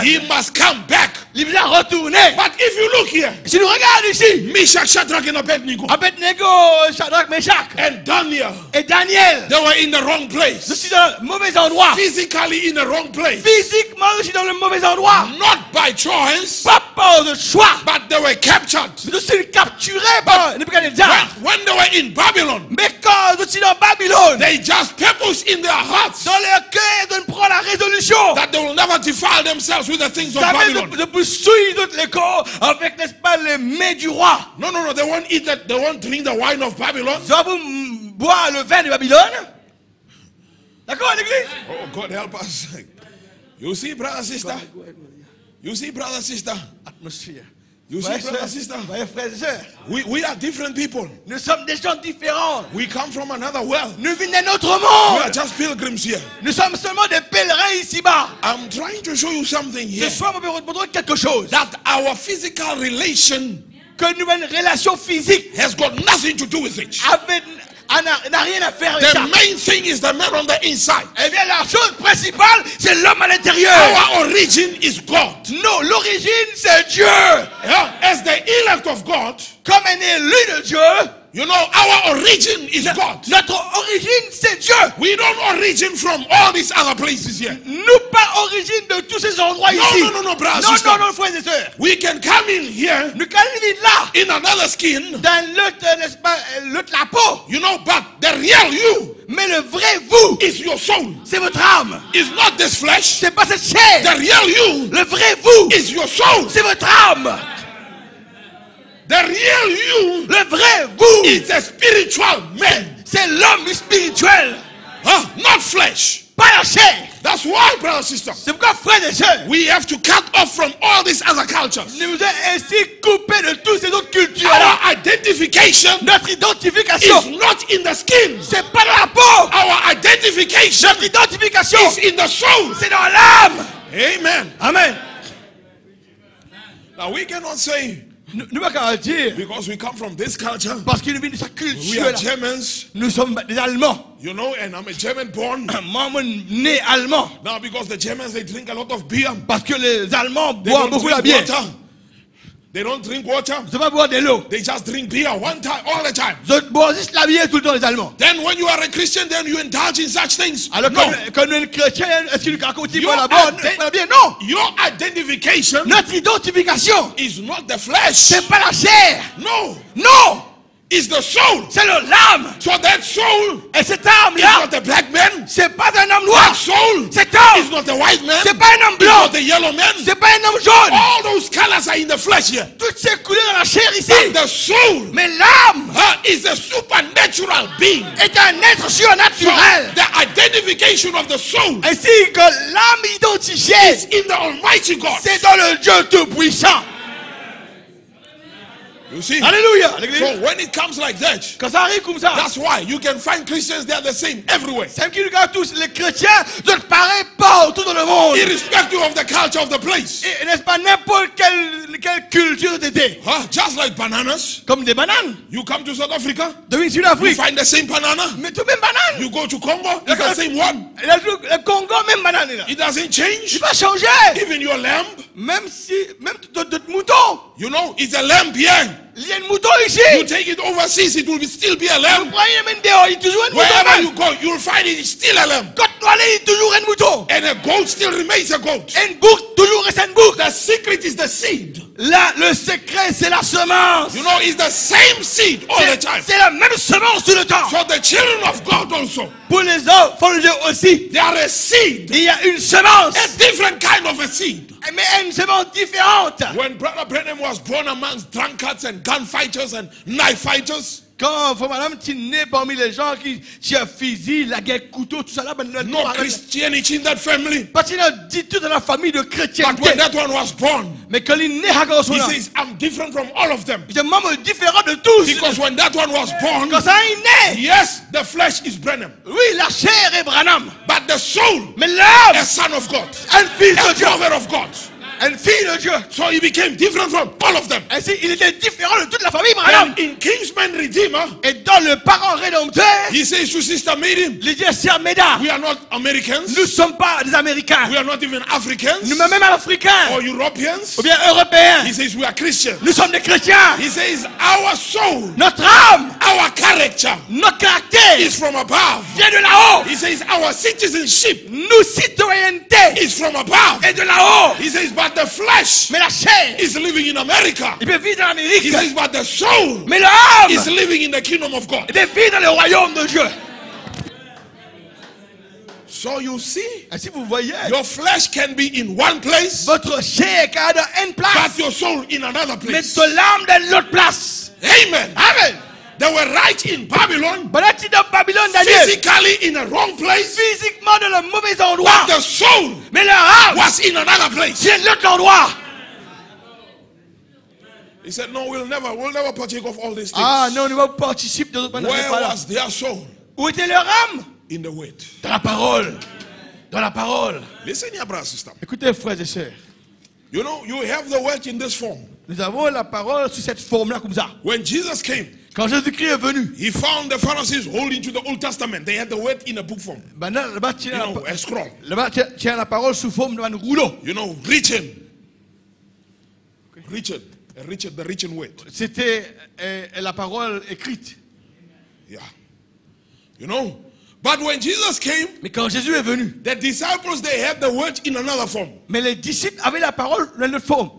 He must come back. Il doit retourner. But if you look here, Si nous regardons ici, Meshach, Shadrach, and Abednego, Abednego, Shadrach, Meshach and Daniel, et Daniel, they were in the wrong je place. suis dans le mauvais endroit. Physically in the wrong place. Physiquement, je suis dans le mauvais endroit. Not by choice, Pas par de choix. but they were captured. Je suis capturé par Nebuchadnezzar. When they were in Babylon, Mais quand je suis dans Babylone, they just purpose in their hearts dans leur cœur, ils prennent la résolution. that they will never defile themselves with the things of Ça Babylon. de poursuivre toutes les corps avec, n'est-ce pas, les mains du roi. No, they won't eat that. They won't drink the wine of Babylon. Tu vas vous boire le vin de Babylone. D'accord, l'église? Oh, God help us. You see, brother, sister? You see, brother, sister? Atmosphère. You see, brother, sister? Voyez, frères et sœurs, We are different people. nous sommes des gens différents. We come from another world. Nous venons d'un autre We are monde. just pilgrims here. Nous sommes seulement des pèlerins ici-bas. I'm trying to show you something here. Ce soir, on va vous montrer quelque chose. That our physical relation Que nous avons une relation physique has got nothing to do with it. n'a rien à faire avec The ça. main thing is the man on the inside. Eh bien, la chose principale, c'est l'homme à l'intérieur. Our origin is God. Non, l'origine, c'est Dieu. Yeah, as the elect of God, Comme un élu de Dieu, you know, our origin is God. notre origine, c'est Dieu. We don't origin from all these other places here. Nous pas origine de tous ces endroits No, ici. no, brother, Non, sister. non, frères et sœurs. We can come in here Nous quand nous vivons là, in another skin, dans l'autre, n'est-ce pas, l'autre la peau. you know, but the real you Mais le vrai vous, is your soul. c'est votre âme. It's not this flesh. C'est pas cette chair. The real you Le vrai vous, is your soul. c'est votre âme. The real you Le vrai vous, is a spiritual man. c'est l'homme spirituel. Not flesh. Pas la chair. That's why, brother, sister, C'est pourquoi, frères et sœurs, we have to cut off from all these other cultures. nous nous sommes ainsi coupés de toutes ces autres cultures-là. Our identification Notre identification, is not in the skin. c'est pas dans la peau. Our identification Notre identification, is in the soul. c'est dans l'âme. Amen. Amen. Now we cannot say, Nous ne pouvons pas dire, because we come from this culture, parce qu'il vient de sa we culture, are là. Germans, Nous sommes des Allemands. you know, and I'm a German born. Moi, né allemand. Now, because the Germans, they drink a lot of beer. Parce que les Allemands They boivent don't beaucoup la drink bière. water. They don't drink water. Ils ne sont pas boire de l'eau. They just drink beer one time, all the time. Ils boivent juste la bière tout le temps, les Allemands. Then when you are a Christian, then you indulge in such things. Alors, No. quand nous sommes chrétiens, est-ce que nous racontons You pas la are bonne, dead. pas la bière? Non. Your identification Notre identification, is not the flesh. c'est pas la chair. No. Non. It's the soul. C'est l'âme. So that soul Et cette is âme-là, not a black man. c'est pas un homme That noir. soul Cet is homme, not a white man. c'est pas un homme It's blanc. not a yellow man. C'est pas un homme jaune. All those colors are in the flesh here. Toutes ces couleurs dans la chair ici. But the soul Mais l'âme is a supernatural being. est un être So surnaturel. the identification of the soul Ainsi que l'âme identifiée, is in the Almighty God. c'est dans le Dieu Tout-Puissant. You see? Alléluia. L'église. So when it comes like that, Quand ça arrive comme ça, that's why you can find Christians, they are the same everywhere. c'est qu'ils regardent tous les chrétiens de pareil partout dans le monde. Irrespective of the culture of the place. Et n'est-ce pas n'importe quelle culture t'étais. Just like bananas. Comme des bananes. You come to South Africa, De you Sud-Afrique. find the same banana. Mais tout même banane. You go to Congo, it's the same one. Et le Congo, même banane est là. It doesn't Il change. va changer. Even your lamb, Même de mouton. you know, it's a lamb here. Il y a une mouton ici. You take it overseas, it will still be a Vous lamb. prenez même dehors, il y a toujours un mouton. Wherever you go, you'll find it is still a lamb. Quand tu allez, il y a toujours un mouton. And a goat still remains a goat. Une boucle, toujours reste une boucle. The secret is the seed. Là, le secret, c'est la semence. You know, it's the same seed all the time. C'est la même semence tout le temps. So the children of God also, Pour les enfants de Dieu aussi, they are a seed. il y a une semence. A different kind of a seed. Mais une semence différente. When Brother Branham was born amongst drunkards and gunfighters and knife fighters, Quand madame tu nais parmi les gens qui tirent fusil, la guerre, couteau, tout ça là, no Christianity in that family. parce qu'il a dit tout dans la famille de chrétiens. But when that one was born, Mais quand il est né à he says, I'm different from all of them. il est membre différent de tous. Because when that one was born, Quand ça est né, yes, the flesh is Branham. oui, la chair est Branham. But the soul, Mais l'âme, a son of God, un fils de a Dieu, prophet of God. un fille de Dieu. So he became different from all of them. Ainsi, il était différent de toute la famille Branham. And in Kingsman Redeemer, Et dans le parent rédempteur, he says to Sister Miriam, il dit à Sœur Méda, we are not Americans, nous ne sommes pas des Américains, we are not even Africans nous même Africains, or Europeans. ou bien Européens. He says we are Christians. Nous sommes des chrétiens. He says our soul, Notre âme, our character notre caractère is from above. vient de là-haut. He says our citizenship Nous, citoyenneté, is from above. est de là-haut. He says but the flesh Mais la chair, is living in America. il peut vivre dans l'Amérique. He says but the soul Mais l'âme, is living in the kingdom of God. il peut vivre dans le royaume de Dieu. So you see, Ainsi vous voyez, your flesh can be in one place, votre chair est dans une place, but your soul in another mais place. ton âme dans l'autre place. Amen. Amen. They were right in Babylon, Pendant que tu es dans Babylone, Daniel, physically in a wrong place, physiquement dans le mauvais endroit, but the soul mais leur âme, was in another place. c'est l'autre endroit. He said, no, we'll never partake of all these things. Ah non, on ne va pas participer de l'autre Where endroit. was their soul? Où était leur âme? In the word. Dans la parole. Dans la parole. Listen here, brother, sister. Écoutez, frères et sœurs. You know, you have the word in this form. Nous avons la parole sous cette forme-là comme ça. When Jesus came, Quand Jésus-Christ est venu, he found the Pharisees holding to the Old Testament. They had the word in a book form. là-bas, tu You know, a scroll. as la parole sous forme d'un rouleau. You know, written. Written. The written word. C'était la parole écrite. Yeah. You know, but when Jesus came, Mais quand Jésus est venu, the disciples, they had the word in another form. mais les disciples avaient la parole dans une autre forme.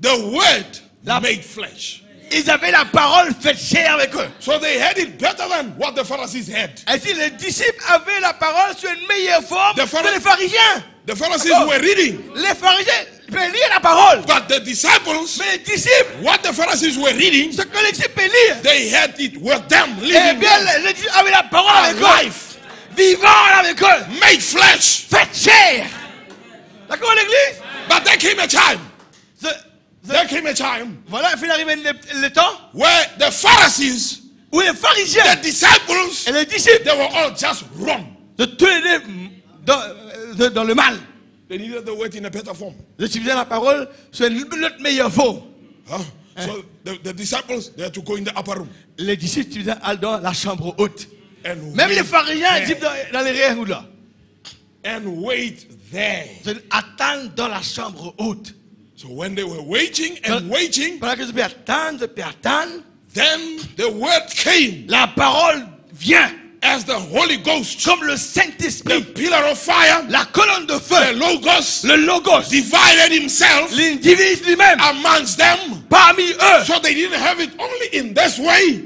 The word La- made flesh. Ils avaient la parole faite chair avec eux. So they had it better than what the Pharisees had. Ainsi, les disciples avaient la parole sur une meilleure forme The Phari- que les pharisiens. The Pharisees D'accord. were reading, Les pharisiens peuvent lire la parole. but the disciples, Mais les disciples, what the Pharisees were reading, ce que les disciples peuvent lire, they had it with them eh living bien, les disciples avaient la parole avec eux. life, Vivant avec eux. made flesh. Faites chair. D'accord, l'église? But there came a time, Ce- there came a time Voilà, il fait arriver le temps where the Pharisees, où les pharisiens the disciples, et les disciples they were all just wrong. de tous les deux dans le mal. They needed the word in a better form. Ils utilisaient la parole sur notre meilleure forme. Huh? So the disciples, they had to go in the upper room. Les disciples utilisaient dans la chambre haute. And Même les wait pharisiens there. disent dans les réels là. And wait there. Attendre dans la chambre haute. So when they were waiting and waiting, Pendant que ils peuvent attendre, then the word came la parole vient as the Holy Ghost, comme le the Saint-Esprit, pillar of fire, la colonne de the feu, Logos, le logos, divided himself l'individu lui-même amongst them. parmi eux. So they didn't have it only in this way,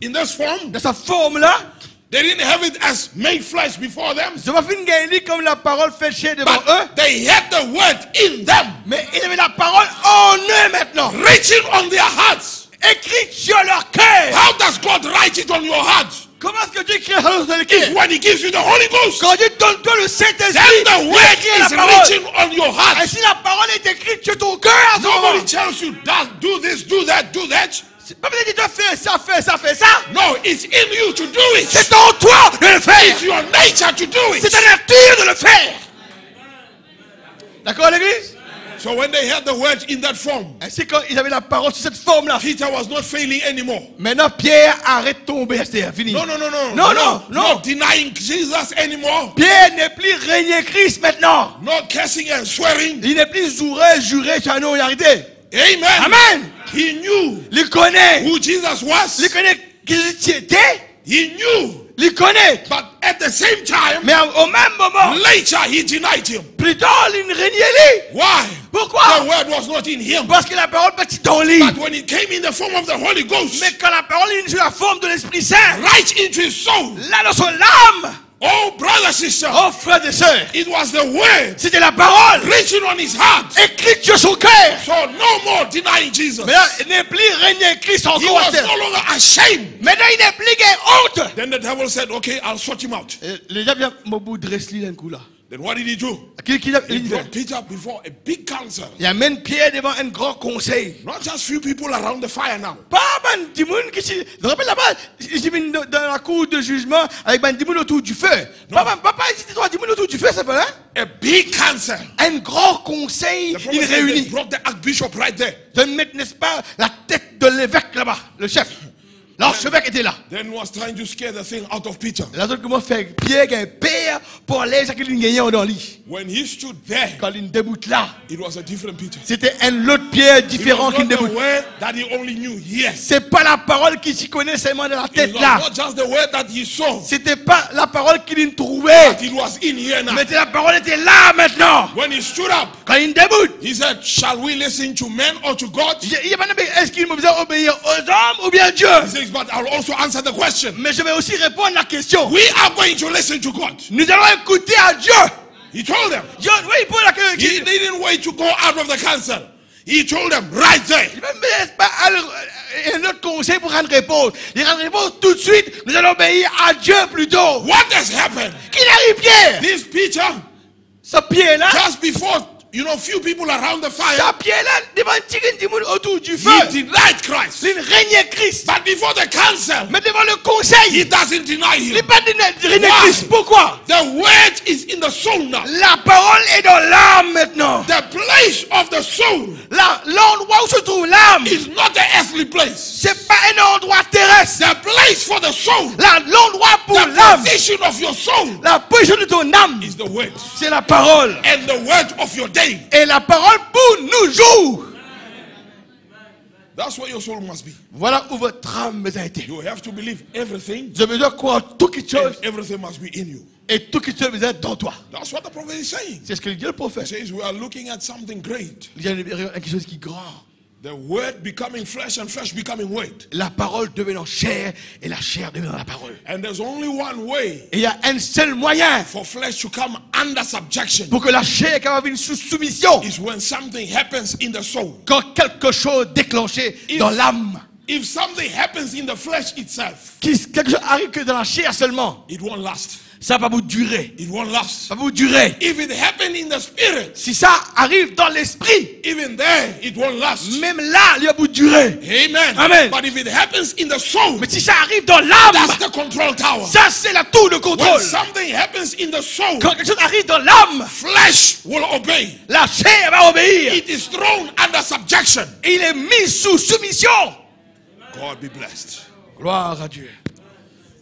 in this form. De sa forme-là, They didn't have it as made flesh before them. Ils n'ont pas fini gagner comme la parole fait chair devant eux. But they had the word in them. Mais ils avaient la parole en eux maintenant. Written on their hearts. Écrite sur leur cœur. How does God write it on your heart? Comment est-ce que Dieu écrit dans le cœur? It's when He gives you the Holy Ghost. Quand Dieu donne toi le Saint-Esprit, Then the word la is parole. written on your Et heart. si la parole est écrite sur ton cœur, à ce moment, Nobody tells you that, do this, do that, do that. c'est pas peut-être que tu dois faire ça, faire ça, faire ça. No, it's in you to do it. C'est en toi de le faire. It's your nature to do C'est it. ta nature de le faire. D'accord, l'église? So when they had the word in that form, Ainsi quand ils avaient la parole sur cette forme-là. Peter was not failing anymore. Maintenant, Pierre arrête de tomber. C'est fini. No. Non. Not denying Jesus anymore. Pierre n'est plus régné Christ maintenant. Not cursing and swearing. Il n'est plus juré sur un nom et arrêté. Amen. Amen. He knew Il connaît. who Jesus was. Il connaît qui tu étais. He knew. Il connaît. But at the same time, Mais au même moment, later he denied him. plus tard, il ne régnait lui. Why? Pourquoi? The word was not in him. Parce que la parole petit dans lui. But when it came in the form of the Holy Ghost, Mais quand la parole est sous la forme de l'Esprit Saint, right into his soul. là dans son âme, Oh, brother, sister, oh frères et sœurs, it was the word c'était la parole written on his heart. écrite sur son cœur. So no more denying Jesus. Mais là, il n'est plus régné Christ He encore. was no longer ashamed. Maintenant, il n'est plus qu'il honte. Then the devil said, okay, I'll sort him out. Les diables, mon bout dresse-lui un coup là. Then what did he do? He He brought Peter before a big council. Il amène Pierre devant un grand conseil. Not just few people around the fire now. Pas ben dimoun qui se rappelle là-bas, j'ai mis dans la cour de jugement avec ben dimoun autour du feu. Pas hésiter toi dimoun autour du feu, ça fait là. A big council. Un grand conseil, The prophet il said they réunit. brought the archbishop right there. De mettre, n'est-ce pas, la tête de l'évêque là-bas, le chef. L'archevêque était là. Then was trying to scare the thing out of Peter. La autre comment faire Pierre un père pour aller à qu'il gagnait dans lui. When he stood there, Quand il déboute là, it was a different Peter. c'était un autre Pierre It différent was qui not the déboute. word that he only knew. Yes. C'est pas la parole qui s'y connaît seulement dans la It tête was là. not just the word that he saw. C'était pas la parole qu'il trouvait. But it was in here now. Mais la parole était là maintenant. When he stood up, Quand il déboute, he said, shall we listen to men or to God? il n'y a pas de est-ce qu'il me besoin obéir aux hommes ou bien à Dieu? He says, but I'll also answer the question. Mais je vais aussi répondre à la question. We are going to listen to God. Nous allons écouter à Dieu. He told them. Dieu, oui, il pose la He question. didn't wait to go out of the council. He told them right there. Il ne me laisse pas un autre conseil pour rendre réponse. Il rend réponse tout de suite. Nous allons obéir à Dieu plutôt. What has happened? Qu'il arrive Pierre? This Peter, Ce Pierre-là, just before, few people around the fire, ce Pierre-là, devant un monde autour du feu, he denied Christ. il régnait Christ. But before the council, Mais devant le conseil, he doesn't deny il him. n'est pas régné Why? Christ. Pourquoi? The word is in the soul now. La parole est dans l'âme maintenant. The place of the soul L'endroit où se trouve l'âme, is not the earthly place. c'est pas un endroit terrestre. The place for the soul, L'endroit pour the l'âme, position of your soul, la position de ton âme, is the word. c'est la parole. And the word of your day. Et la parole pour nous jours. That's where your soul must be. Voilà où votre âme a été. You have to believe everything, J'ai besoin de croire tout quelque chose and everything must be in you. et tout quelque chose est dans toi. That's what the prophet is saying. C'est ce que dit le He prophète. says we are looking at something great. Il y a quelque chose qui est grand. The word becoming flesh and flesh becoming word. La parole devenant chair et la chair devenant la parole. And there's only one way Et il y a un seul moyen for flesh to come under subjection pour que la chair vienne sous soumission. is when something happens in the soul. Quand quelque chose déclenché dans l'âme. If something happens in the flesh itself, Quelque chose arrive que dans la chair seulement. it won't last. Ça va vous durer. It won't last. Ça va vous durer. If it happened in the spirit, Si ça arrive dans l'esprit, even there, it won't last. même là, il va vous durer. Amen. Amen. But if it happens in the soul, Mais si ça arrive dans l'âme, that's the control tower. ça c'est la tour de When contrôle. something happens in the soul, Quand quelque chose arrive dans l'âme, flesh will obey. la chair va obéir. It is thrown under subjection. Il est mis sous soumission. God be blessed. Gloire à Dieu.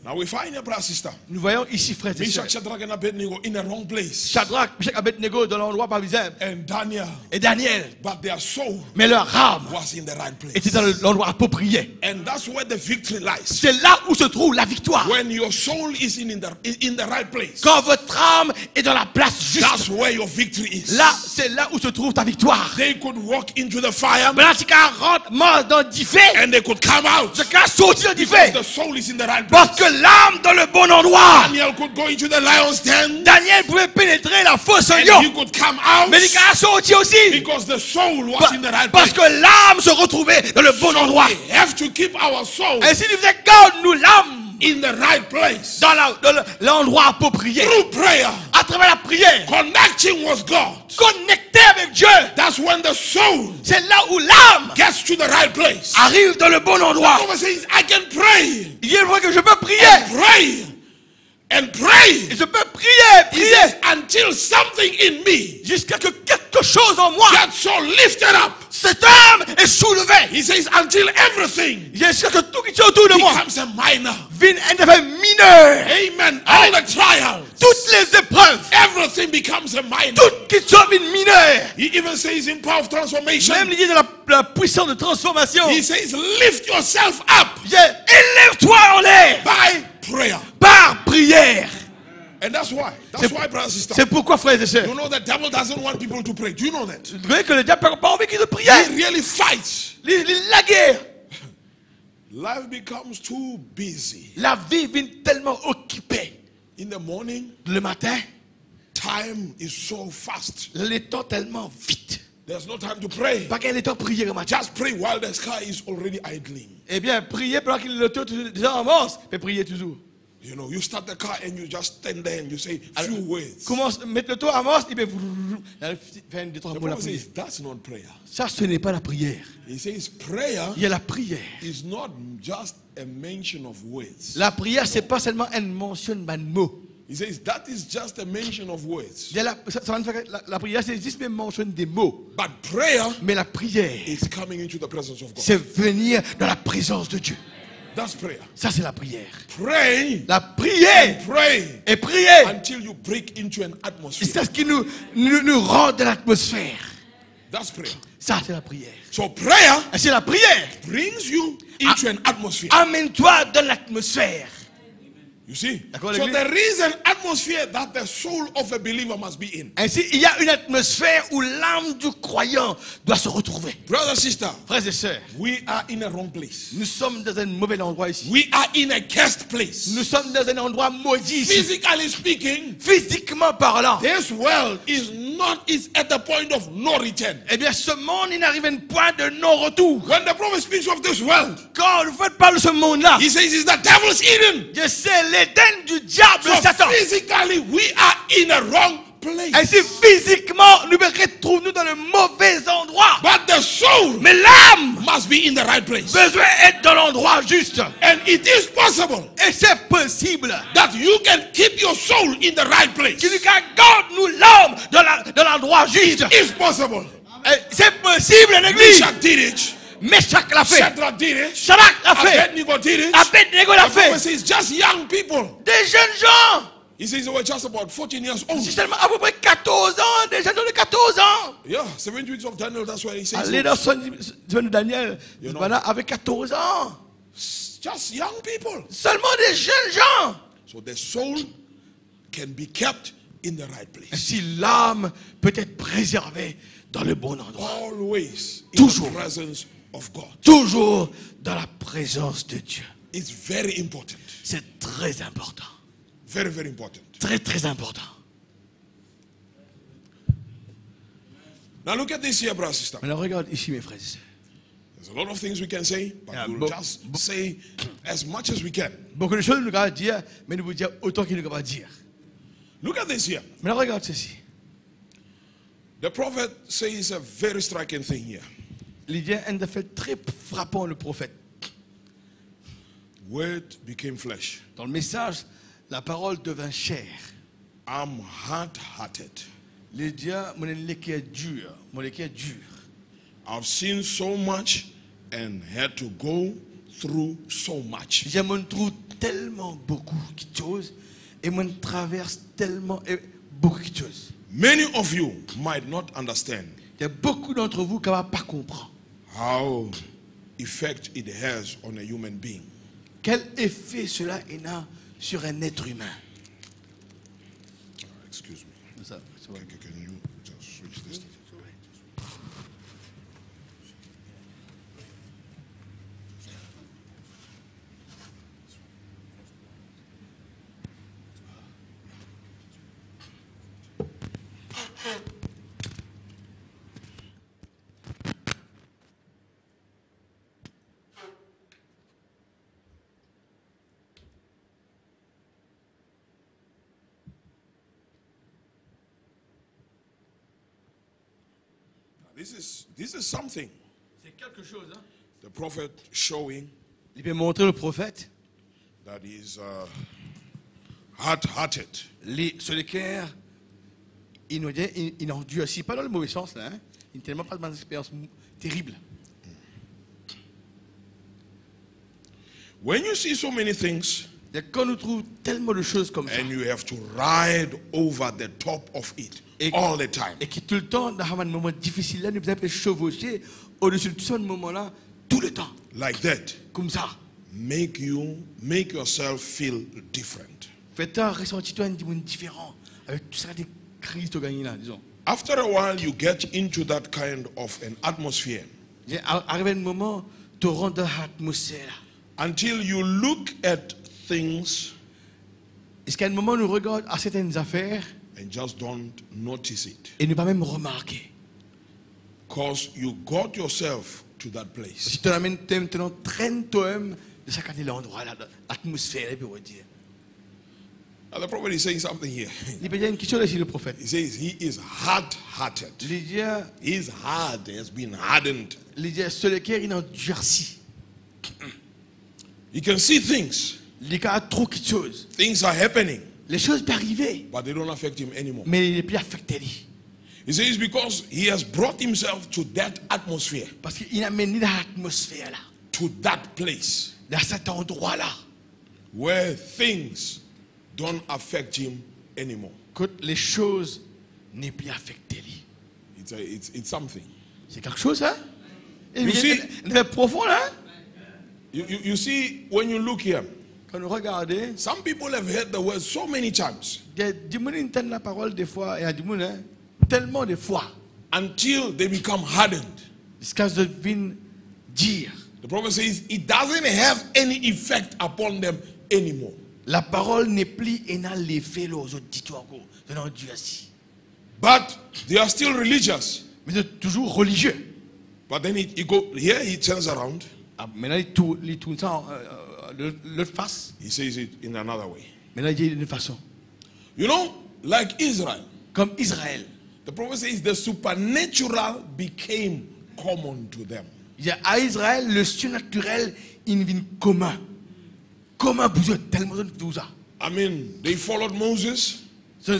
Now we find your brother, sister, Nous voyons ici, frères et sœurs, Meshach, Shadrach, and Abednego in the wrong place. Shadrach, Meshach, Abednego dans l'endroit pas visible, And Daniel, et Daniel, but their soul mais leur âme was in the right était place. dans l'endroit approprié. And that's where the victory lies. C'est là où se trouve la victoire. When your soul is in the right place, Quand votre âme est dans la place that's juste, where your victory is. là, c'est là où se trouve ta victoire. They could walk into the fire Mais là, tu rentres mort dans du fait, and they could come out tu sortir du because fait. the soul is in the right Parce place. que l'âme dans le bon endroit. Daniel could go into the lion's den. Daniel pouvait pénétrer la fosse au And lion. he could come out. Mais il a sorti aussi. Because the soul was in the right Parce place. que l'âme se retrouvait dans le bon endroit. We have to keep our soul Ainsi nous faisons garde nous l'âme in the right place. dans l'endroit approprié. Through prayer, À travers la prière. connecting with God. Connecté avec Dieu. That's when the soul C'est là où l'âme gets to the right place. arrive dans le bon endroit. The Bible says, I can pray, Il est vrai que je peux prier. pray, and pray. Et je peux prier, He says, prier. until something in me Jusqu'à ce que quelque chose en moi, gets so lifted up. cette âme est soulevée. He says, until everything Jusqu'à ce que tout qui est autour de moi becomes a minor. vienne un effet mineur. Amen. All the trials, Toutes les épreuves, everything becomes a minor. toutes qui sont une mineure. He even says in power of transformation, Même l'idée de la puissance de transformation. he says, lift yourself up Élève-toi en l'air by prayer. par prière. And that's why. That's why, brothers and sisters. C'est pourquoi, frères et sœurs, You know the devil doesn't want people to pray. Do you know that? vous voyez que le diable n'a pas envie qu'ils de prier. He really fights. La guerre, Life becomes too busy. la vie vient tellement occupée. In the morning, Le matin, time is so fast. le temps tellement vite. There's no time to pray. Pas qu'il y ait le temps de prier le matin. Just pray while the sky is already idling. Eh bien, prier pendant que le temps déjà avance, mais prier toujours. You know, you start the car and you just stand there and you say few words. Commence, mettre le temps avance, et bien, faire deux, trois The mots la Bible prière. says that's not prayer. Ça, ce n'est pas la prière. He says prayer Il y a la prière. is not just a mention of words. La prière, c'est pas seulement une mention de mots. He says that is just a mention of words. Il y a la prière, c'est juste une mention des mots. But prayer Mais la prière, is coming into the presence of God. c'est venir dans la présence de Dieu. That's prayer. Ça, c'est la prière. Pray La prière and pray et prier, until you break into an atmosphere. c'est ce qui nous rend de l'atmosphère. That's prayer. Ça, c'est la prière. So prayer Et c'est la prière. brings you into an atmosphere. Amène-toi dans l'atmosphère. You see? D'accord, So l'église? there is an atmosphere that the soul of a believer must be in. Ainsi, il y a une atmosphère où l'âme du croyant doit se retrouver. Brother, sister, Frères et sœurs, we are in a wrong place. nous sommes dans un mauvais endroit ici. We are in a cursed place. Nous sommes dans un endroit maudit ici. Physically speaking, Physiquement parlant. this world is at the point of no return. Eh bien, ce monde, il n'arrive à un point de non-retour. When the prophet speaks of this world, Quand vous faites parler de ce monde-là, he says it's the devil's Eden. je sais l'Éden du diable, So Satan. physically, we are in a wrong place. Ainsi, physiquement, nous retrouvons dans le mauvais endroit. But the soul Mais l'âme must be in the right place. besoin d'être dans l'endroit juste. And it is possible Et c'est possible. that you can keep your soul in the right place. Que nous gardons l'âme dans l'endroit juste. It's possible. Et c'est possible, l'église. Meshach did it. Meshach l'a fait. Shadrach did it. Shadrach l'a fait. Abednego did it. Abednego l'a The prophet fait. says just young people. Des jeunes gens. He says they were just about 14 years old. C'est seulement à peu près 14 ans. Des jeunes de 14 ans. Yeah, 7 weeks of Daniel, that's why he says Allez dans son de Daniel. You know. Voilà, avec 14 ans. just young people. Seulement des jeunes gens. So the soul can be kept in the right place. Si l'âme peut être préservée dans le bon endroit. Always in Toujours. the presence of God. Toujours dans la présence de Dieu. It's very important. C'est très important. Very, very important. Très, très important. Now look at this here, brother, sister. Maintenant, regarde ici, mes frères et sœurs. There's a lot of things we can say, but Yeah, we'll but- just say as much as we can. Beaucoup de choses nous devons dire, mais nous vous dire autant qu'il nous devons dire. Look at this here. Maintenant, regarde ceci. The prophet says a very striking thing here. Il y a un fait très frappant, le prophète. Word became flesh. Dans le message, la parole devint chair. I'm hard-hearted. Il dit, mon cœur est dur. Mon cœur est dur. I've seen so much and had to go through so much. Je me trouve tellement beaucoup de choses et je traverse tellement beaucoup de choses. Many of you might not understand Il y a beaucoup d'entre vous qui ne vont pas comprendre how effect it has on a human being. quel effet cela a sur un être humain. Excuse me. Can you just switch this? This is something. C'est quelque chose, hein. The prophet showing Il peut montrer le prophète that he is hard-hearted. sur le cœur, il n'endurcit pas dans le mauvais sens, là, hein. Il n'a tellement pas de expérience terrible. When you see so many things, Et quand nous trouvons tellement de choses comme ça, and you have to ride over the top of it all the time, et qui tout le temps, dans un moment difficile, là, nous avons chevaucher au-dessus de ce moment-là, tout le temps, like that, comme ça. make yourself feel different. Faites-toi ressentir un monde différent, avec tout ça des crises de gagner là, disons. After a while, you get into that kind of an atmosphere Arrivé un moment, tu rentres dans l'atmosphère. until you look at things Est-ce qu'à un moment, nous regardons à certaines affaires and just don't notice it, et ne pas même remarquer. because you got yourself to that Si place. tu l'amènes maintenant, traîne toi-même de chaque endroit là, l'atmosphère, et puis on va dire. Now the prophet is saying something here. Il peut dire une question ici, le prophète. He says he is hard-hearted. Il dit, His heart has been hardened. sur le cœur, il endurci. He can see things. Il y a trop de choses. Things are happening, Les choses peuvent arriver, but they don't affect him anymore. mais il n'est plus affecté. He says because he has brought himself to that atmosphere, Parce qu'il a mené dans l'atmosphère là, to that place dans cet endroit là, where things don't affect him anymore. que les choses n'est plus affectées. It's something. C'est quelque chose, hein? Et You see- très profond, hein? You see, when you look here, Quand nous regardons, some people have heard the word so many times il y a des gens qui entendent la parole des fois, et il y a des gens, hein, tellement de fois, until they become hardened. jusqu'à ce qu'ils viennent dire. The prophet says it doesn't have any effect upon them anymore. La parole n'est plus et n'a l'effet aux auditoires de notre Dieu assis. But they are still religious. Mais c'est toujours religieux. But then he turns around. Ah, maintenant, il tourne ça de l'autre face. He says it in another way. Maintenant, il dit d'une façon. You know, like Israel, Comme Israël. the prophet says the supernatural became common to them. Il dit à Israël, le surnaturel, il vient commun. Comment vous êtes tellement de tout ça? I mean, they followed Moses, Ce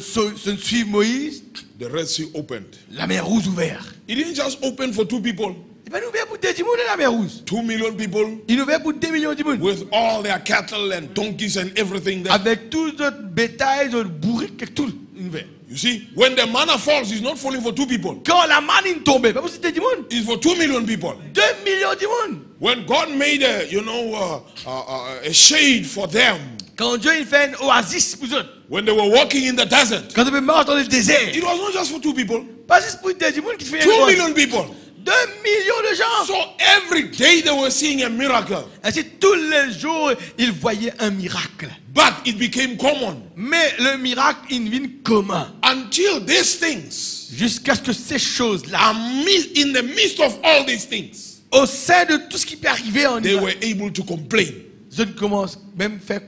suit Moïse, the Red Sea opened. la mer rouge ouverte. It didn't just open for 2 people, Il va nous ouvrir pour 2 personnes la mer rouge. 2 million people Il nous ouvert pour 2 millions de personnes. with all their cattle and donkeys and everything there. Avec tout notre bétail, notre bourrique, et tout. Il nous ouvert. You see, when the manna falls, it's not falling for 2 people, Quand la manne tombait, pas pour c'était du monde. it's for 2 million people. 2 millions de monde. When God made a shade for them, Quand Dieu il fait un oasis pour eux. when they were walking in the desert, Quand on peut marcher dans le désert. it was not just for 2 people, Pas juste pour 2 monde qui fait 2 un million people. 2 millions de gens. So every day they were seeing a miracle, Ainsi, tous les jours, ils voyaient un miracle. but it became common Mais le miracle, il vient commun. until these things, Jusqu'à ce que ces choses-là, in the midst of all these things, au sein de tout ce qui peut arriver en they Israël, were able to complain. je commence même à faire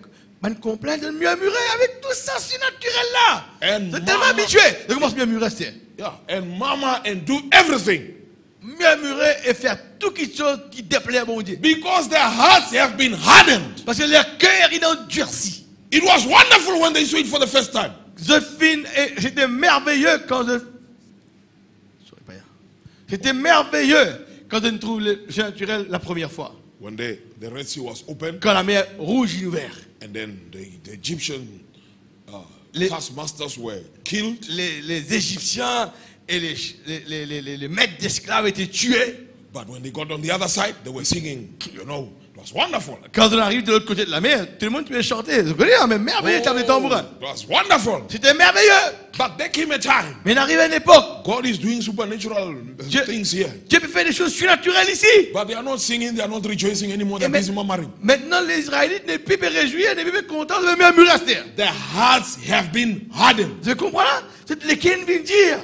une complainte de murmurer avec tout ça surnaturel là. And C'est tellement mama- habitué. Je commence à murmurer. Yeah, and mama and do everything Murmurer et faire toute chose qui déplaît à mon Dieu. because their hearts have been hardened. Parce que leur cœur est endurci. It was wonderful when they saw it for the first time. C'était merveilleux quand je. C'était merveilleux quand je trouve le surnaturel la première fois. When the Red Sea was open, Quand la mer rouge est ouverte. and then the Egyptian Les- taskmasters were killed, Les Égyptiens et les maîtres d'esclaves étaient tués. but when they got on the other side, they were singing, you know, it was wonderful. Quand on arrive de l'autre côté de la mer, tout le monde pouvait chanter. Vous connaissez, mais merveilleux, tape des tambourins. It was wonderful. C'était merveilleux. But there came a time, Mais il arrive à une époque, God is doing supernatural Dieu- things here. Dieu peut faire des choses surnaturelles ici. But they are not singing, they are not rejoicing anymore, they're Et busy murmuring. maintenant, les Israélites n'est plus réjouis, n'est plus contents de murmurer à terre. Their hearts have been hardened. Vous comprenez? C'est les qui viennent dire.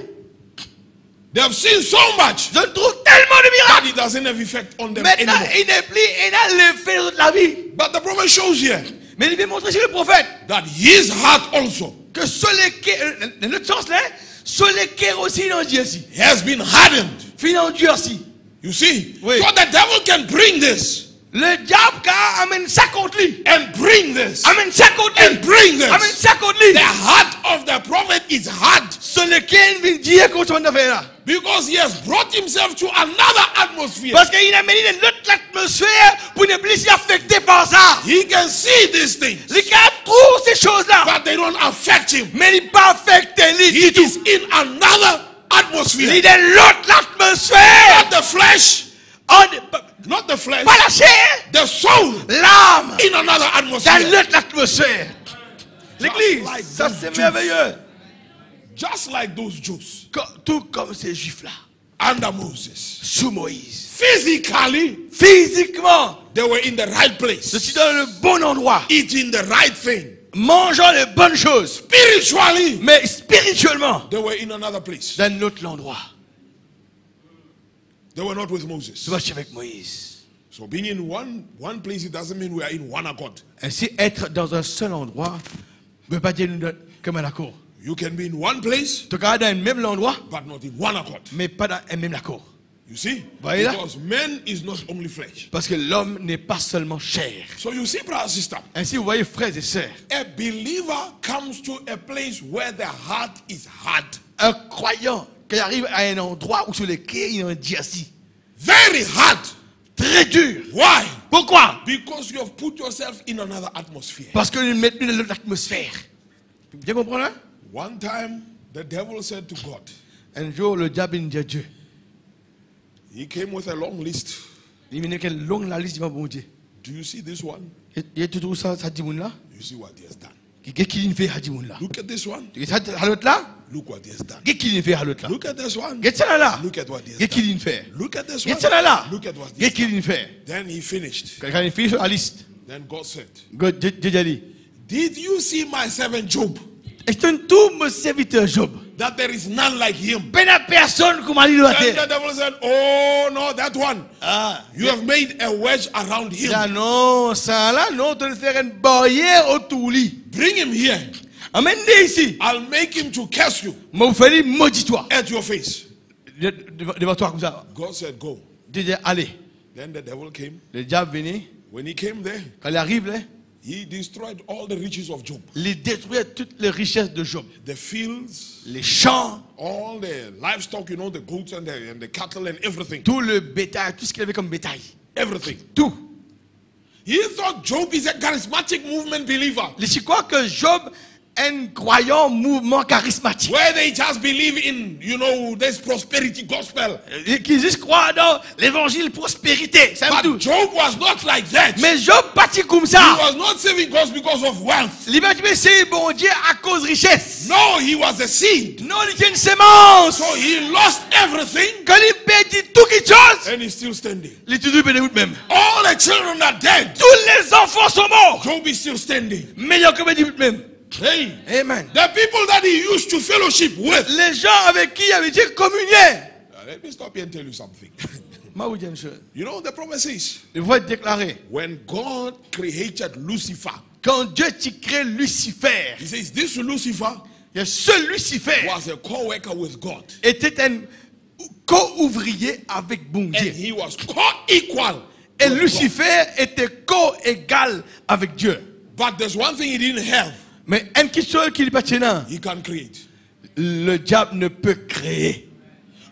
They have seen so much Je trouve tellement de that miracles. it doesn't have effect on them Maintenant, anymore. il n'est plus, il a l'effet de toute la vie. But the prophet shows here Mais il vient montrer chez le prophète that his heart also que sur les dans notre sens là, sur les cœurs aussi il en dit ainsi. has been hardened. Fin endurci. You see? Oui. So the devil can bring this Le diable car amène ça contre lui. and bring this Amène ça contre and lui. bring Amène this. ça contre lui. The heart of the prophet is hard Sur lequel il vient dire qu'on s'en fait là. because he has brought himself to another atmosphere. Parce qu'il a mis dans notre atmosphère pour ne plus s'y affecter par ça. He can see these things, Les gars trouvent ces choses-là. but they don't affect him. Mais il n'est pas affecté lui He du tout. is in another Il atmosphere. est dans l'autre atmosphère. Not the flesh, Pas not the flesh, la chair, the soul l'âme. in another Dans atmosphere. l'autre atmosphère. L'église, like ça those c'est Jews. merveilleux. Just like those Jews Tout comme ces juifs-là, under Moses. sous Moïse. Physically, Physiquement, they were in the right je place, suis dans le bon endroit, eating the right thing. mangeant les bonnes choses. Spiritually, Mais spirituellement, they were in another place. dans l'autre endroit. They were not with Moses. Tu vas avec Moïse. So being in one place, it doesn't mean we are in one accord. Ainsi, être dans un seul endroit ne veut pas dire nous comme un accord. You can be in one place, Tu regardes dans un même endroit, but not in one accord. mais pas dans un même accord. You see? Voyez là? Because man is not only flesh. Parce que l'homme n'est pas seulement chair. So you see, brother, sister, Ainsi, vous voyez, frères et sœurs, a believer comes to a place where the heart is hard. un croyant qui arrive à un endroit où sur lequel il en dit assis, Very hard. très dur. Why? Pourquoi? Because you have put yourself in another atmosphere. Parce que nous mettons dans l'autre atmosphère. Vous bien comprendre, hein? One time, the devil said to God, Un jour, le diable il dit à Dieu, he came with a long list. il m'a dit quelle longue la liste, il va bon Dieu. Do you see this one? Il y a tout ça, ça dit là. You see what he has done. Qu'est-ce qu'il fait à dit là? Look at this one. Et ça, à l'autre là? Look what he has done. Qu'est-ce qu'il fait à l'autre là? Look at this one. Qu'est-ce ça là? Look at what he has Qu'est-ce done. qu'il fait? Look at this one. Qu'est-ce ça là? Look at what he Qu'est-ce has done. qu'il fait? Then he finished. Quand il fait sur la liste, Then God said, Dieu a dit, did you see my servant Job? est-ce que tout mon serviteur Job? That there is none like him. Ben à personne comme Ali doit And the être. devil said, oh no, that one. Ah, You have made a wedge around him. ah non, ça là, non, tu dois faire une barrière autour de lui. Bring him here. Amène-le ici. I'll make him to curse you Mais vous faites maudit-toi. at your face. Devant toi comme ça. God said, go. Dieu dit, allez. Then the devil came. Le diable venu. When he came there, Quand il arrive là, he destroyed all the riches of Job. il détruit toutes les richesses de Job. The fields, Les champs, all the livestock, you know, the goats and the cattle and everything. tout le bétail, tout ce qu'il avait comme bétail. Everything. Tout. He thought Job is a charismatic movement believer. Je crois que Job est un croyant mouvement charismatique. Where they just believe in, you know, this prosperity gospel. Qui juste croit dans l'évangile prospérité. C'est tout. But Job was not like that. Mais Job partit comme He ça. was not serving God because of wealth. Liberté, c'est bon Dieu à cause de richesse. No, he was a seed. Non, il est une sémence. So he lost everything Quand il perdit tout quelque chose, and he's still standing. il est toujours pédé même. All the children are dead. Tous les enfants sont morts. Job is still standing. Mais il y a que pédé même. Hey, Amen. the people that he used to fellowship with. Les gens avec qui il avait été communié. Let me stop here and tell you something. Ma vous dis une chose. You know, the prophet says, Il faut être déclaré. when God created Lucifer, Quand Dieu t'y crée Lucifer, he says, this Lucifer il y a ce Lucifer was a co-worker with God. était un co-ouvrier avec bon And Dieu. he was co-equal. Et with God. Lucifer était co-égal avec Dieu. But there's one thing he didn't have. Mais une question qui est pertinente, He can create. le diable ne peut créer.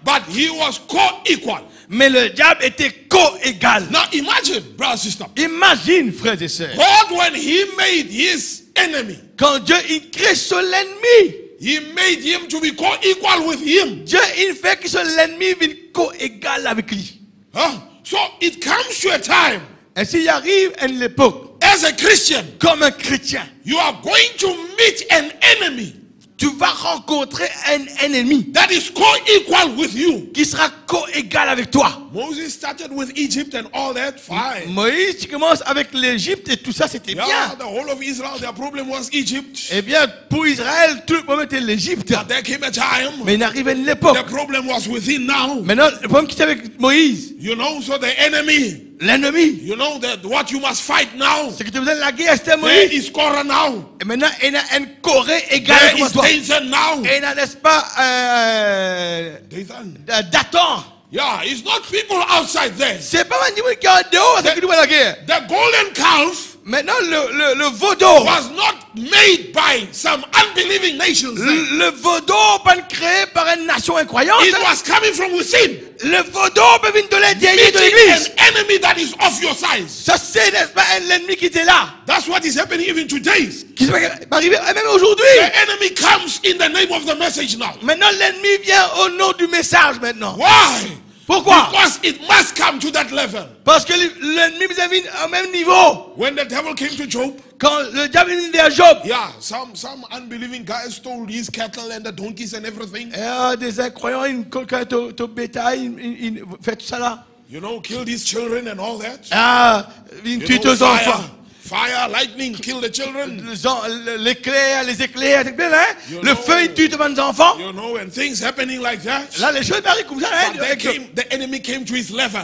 But he was co-equal. Mais le diable était co-égal. Now imagine, brother, sister. Imagine, frères et sœurs, God, when he made his enemy, quand Dieu il crée son ennemi, he made him to be co-equal with him. Dieu il fait que son ennemi vienne co-égal avec lui. Huh? So it comes to a time, Et s'il arrive à une époque, as a Christian, comme un chrétien, you are going to meet an enemy tu vas rencontrer un ennemi that is co-equal with you. qui sera co-égal avec toi. Moses started with Egypt and all that, fine. Moïse, tu commences avec l'Égypte et tout ça, c'était Yeah, bien. the whole of Israel, their problem was Egypt. Eh bien, pour Israël, tout le problème était l'Égypte. But there came a time, Mais il arrive une époque. the problem was within now. Maintenant, le problème qui était avec Moïse, You know, so the enemy, l'ennemi, you know that what you must fight now. c'est que tu as besoin de la guerre, c'était There Moïse. is Korah now. Et maintenant, il y a une Corée égale There avec is toi. Dathan now. Et il y a, n'est-ce pas, Dathan. Dathan. Yeah, it's not people outside there. C'est pas un niveau qui est en dehors, c'est que nous voyons la guerre. The golden calf Maintenant, le veau d'or. was not made by some unbelieving nations. Le veau d'or pas créé par une nation incroyante. It was coming from within. Le veau d'or peut venir de l'intérieur de Meeting l'église. an enemy that is of your size. Ça, c'est, n'est-ce pas, l'ennemi qui était là. That's what is happening even today. Qui va arriver même aujourd'hui. The enemy comes in the name of the message now. Maintenant, l'ennemi vient au nom du message maintenant. Why? Pourquoi? Because it must come to that level. Parce que l'ennemi vient au même niveau. When the devil came to Job, Quand le diable est venu vers Job, yeah, some unbelieving guys stole his cattle and the donkeys and everything. des incroyants, ils colquent ton bétail, ils font tout ça là. You know, killed his children and all that. Ils You tuent know, aux enfants. fire, lightning, kill the children. L'éclair, les éclairs, c'est bien, hein? You Le know, feu, il tue les enfants. You know, and things happening like that. Là, les choses arrivent comme ça, hein? But the enemy came to his level.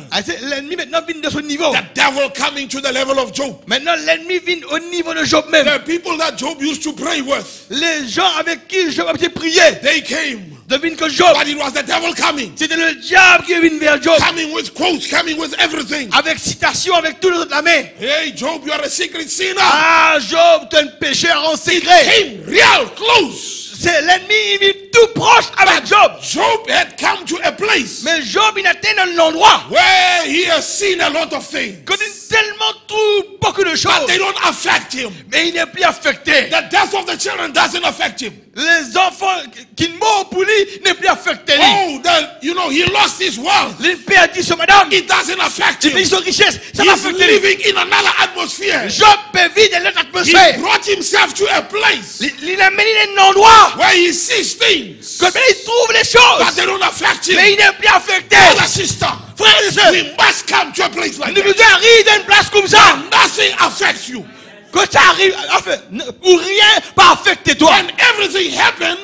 L'ennemi maintenant vient de ce niveau. The devil coming to the level of Job. Maintenant, l'ennemi vient au niveau de Job même. The people that Job used to pray with, Les gens avec qui Job a prié, they came. devinent que Job, But it was the devil coming. c'était le diable qui est venu vers Job. Coming with quotes, coming with everything. Avec citation, avec tout le la main. Hey, Job, you are a secret sinner. Ah, Job, tu es un pécheur en secret. Came real close. C'est l'ennemi, il vit tout proche avec Job. Job had come to a place Mais Job, il atteint un endroit. where he has seen a lot of things. Il connaît tellement tout, beaucoup de But choses. they don't affect him. Mais il n'est plus affecté. The death of the children doesn't affect him. Les enfants qui meurent pour lui n'est plus affecté. Oh, he lost his wealth. Il perdit son madame. It doesn't affect Il him. perdit son richesse. Ça va He's affecter. living in another atmosphere. Job peut vivre dans notre He atmosphère. brought himself to a place Il a mené un endroit. where he sees things, Comme il trouve les but choses. they don't affect him. Mais il n'est plus affecté. Brother, sister, Frères et sœurs, we must come to a place like nous that. devons arriver à une place comme ça. Nothing affects you. Que ça arrive, enfin, où rien pas affecter toi. When everything happened,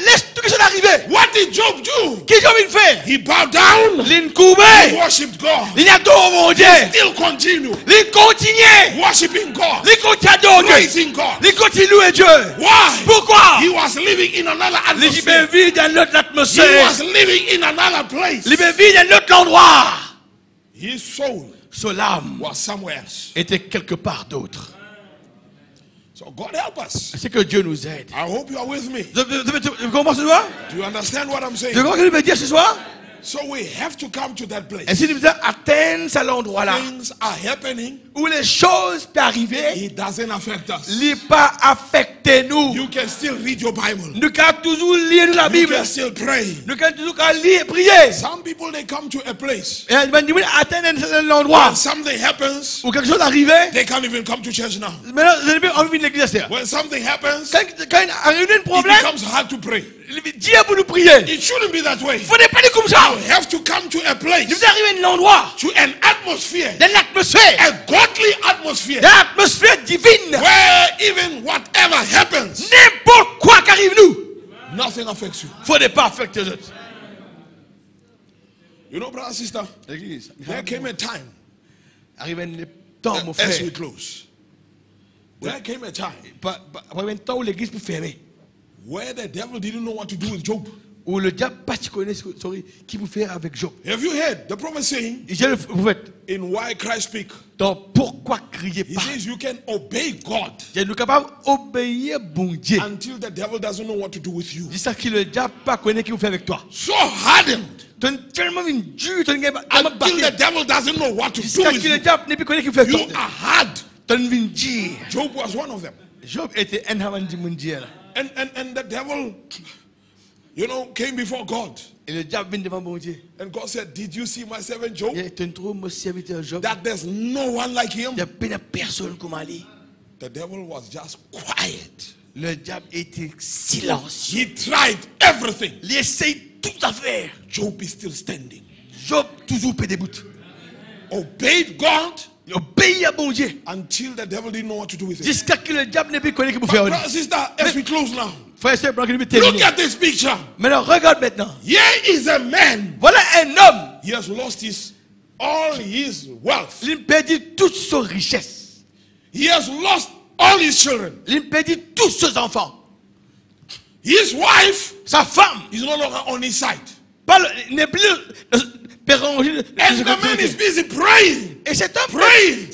Laisse tout ça arriver. what did Job do? Qu'est-ce qu'il fait? He bowed down. Il He couvait. worshipped God. Il adore mon Dieu. Still continue Il continue. worshiping God, Il continue à adorer Dieu. praising God. Il continue à louer Dieu. Why? Pourquoi? He was living in another Il atmosphere. vit dans notre He atmosphère. was living in another place. Il vit dans notre endroit. His soul Son âme was somewhere else. était quelque part d'autre. So God help us. C'est que Dieu nous aide. I hope you are with me. Vous comprenez ce soir? Do you understand what I'm saying? Tu comprends ce que je veux dire ce soir? So we have to come to that Et place. si nous devons atteindre cet endroit-là, Things are happening. où les choses peuvent arriver, It doesn't affect us. il n'est pas affecté nous. You can still read your Bible. Nous pouvons toujours lire la You Bible. can still pray. Nous pouvons toujours lire et prier. Some people, they come to a place. Et nous devons atteindre un certain endroit When something happens, où quelque chose arrive. they can't even come to church now. Maintenant, vous n'avez pas envie de l'église. When something happens, Quand il arrive un it problème, becomes hard to pray. Dieu pour nous prier. It shouldn't be that way. Il ne faut pas dire comme ça. You have to come to a place, Nous arrivons à un endroit, to an atmosphere, dans l'atmosphère, a godly atmosphere, dans l'atmosphère divine. where even whatever happens, N'importe quoi qu'arrive nous, nothing affects you. il ne faut pas affecter les autres. You know, brother, sister, L'église. there came a time, Arrive un temps, mon as frère. we close, there came a time Après un temps où l'église peut fermer. where the devil didn't know what to do with Job. Où le diable pas tu connais qui peut faire avec Job. Have you heard the prophet saying J'ai le prophète. in Why Christ Speak? Donc pourquoi crier He pas? says you can obey God Nous sommes capables d'obéir bon Dieu. until the devil doesn't know what to do with you. C'est ça que le diable pas connaît qui vous fait avec toi. So hardened Tu es tellement une dure, tu es until the devil doesn't know what to do jusqu'à with que le you. diable n'est plus connu qui vous fait You toi. are hard. Tu es une dure. Job was one of them. Job était un avant du monde Dieu. And the devil, you know, came before God. Et le diable vient devant bon Dieu. And God said, did you see my servant Job? Et tu trouves mon serviteur Job. That there's no one like him. Il n'y a pas de personne comme lui. The devil was just quiet. Le diable était silencieux. He tried everything. Il essaye tout à faire. Job is still standing. Job toujours peut debout. Obeyed God Il obéit à bon Dieu. until the devil didn't know what to do with it. Jusqu'à ce que le diable n'ait plus connu que pour But faire. brother, sister, as we close now, Frère et sœur, blanc, look at this picture. maintenant, regarde maintenant. Here is a man. Voilà un homme. He has lost all his wealth. Il perdit toute sa richesse. He has lost all his children. Il perdit tous ses enfants. His wife Sa femme. is no longer on his side. N'est plus pérangé. And the man is busy praying. Et cet homme Praying.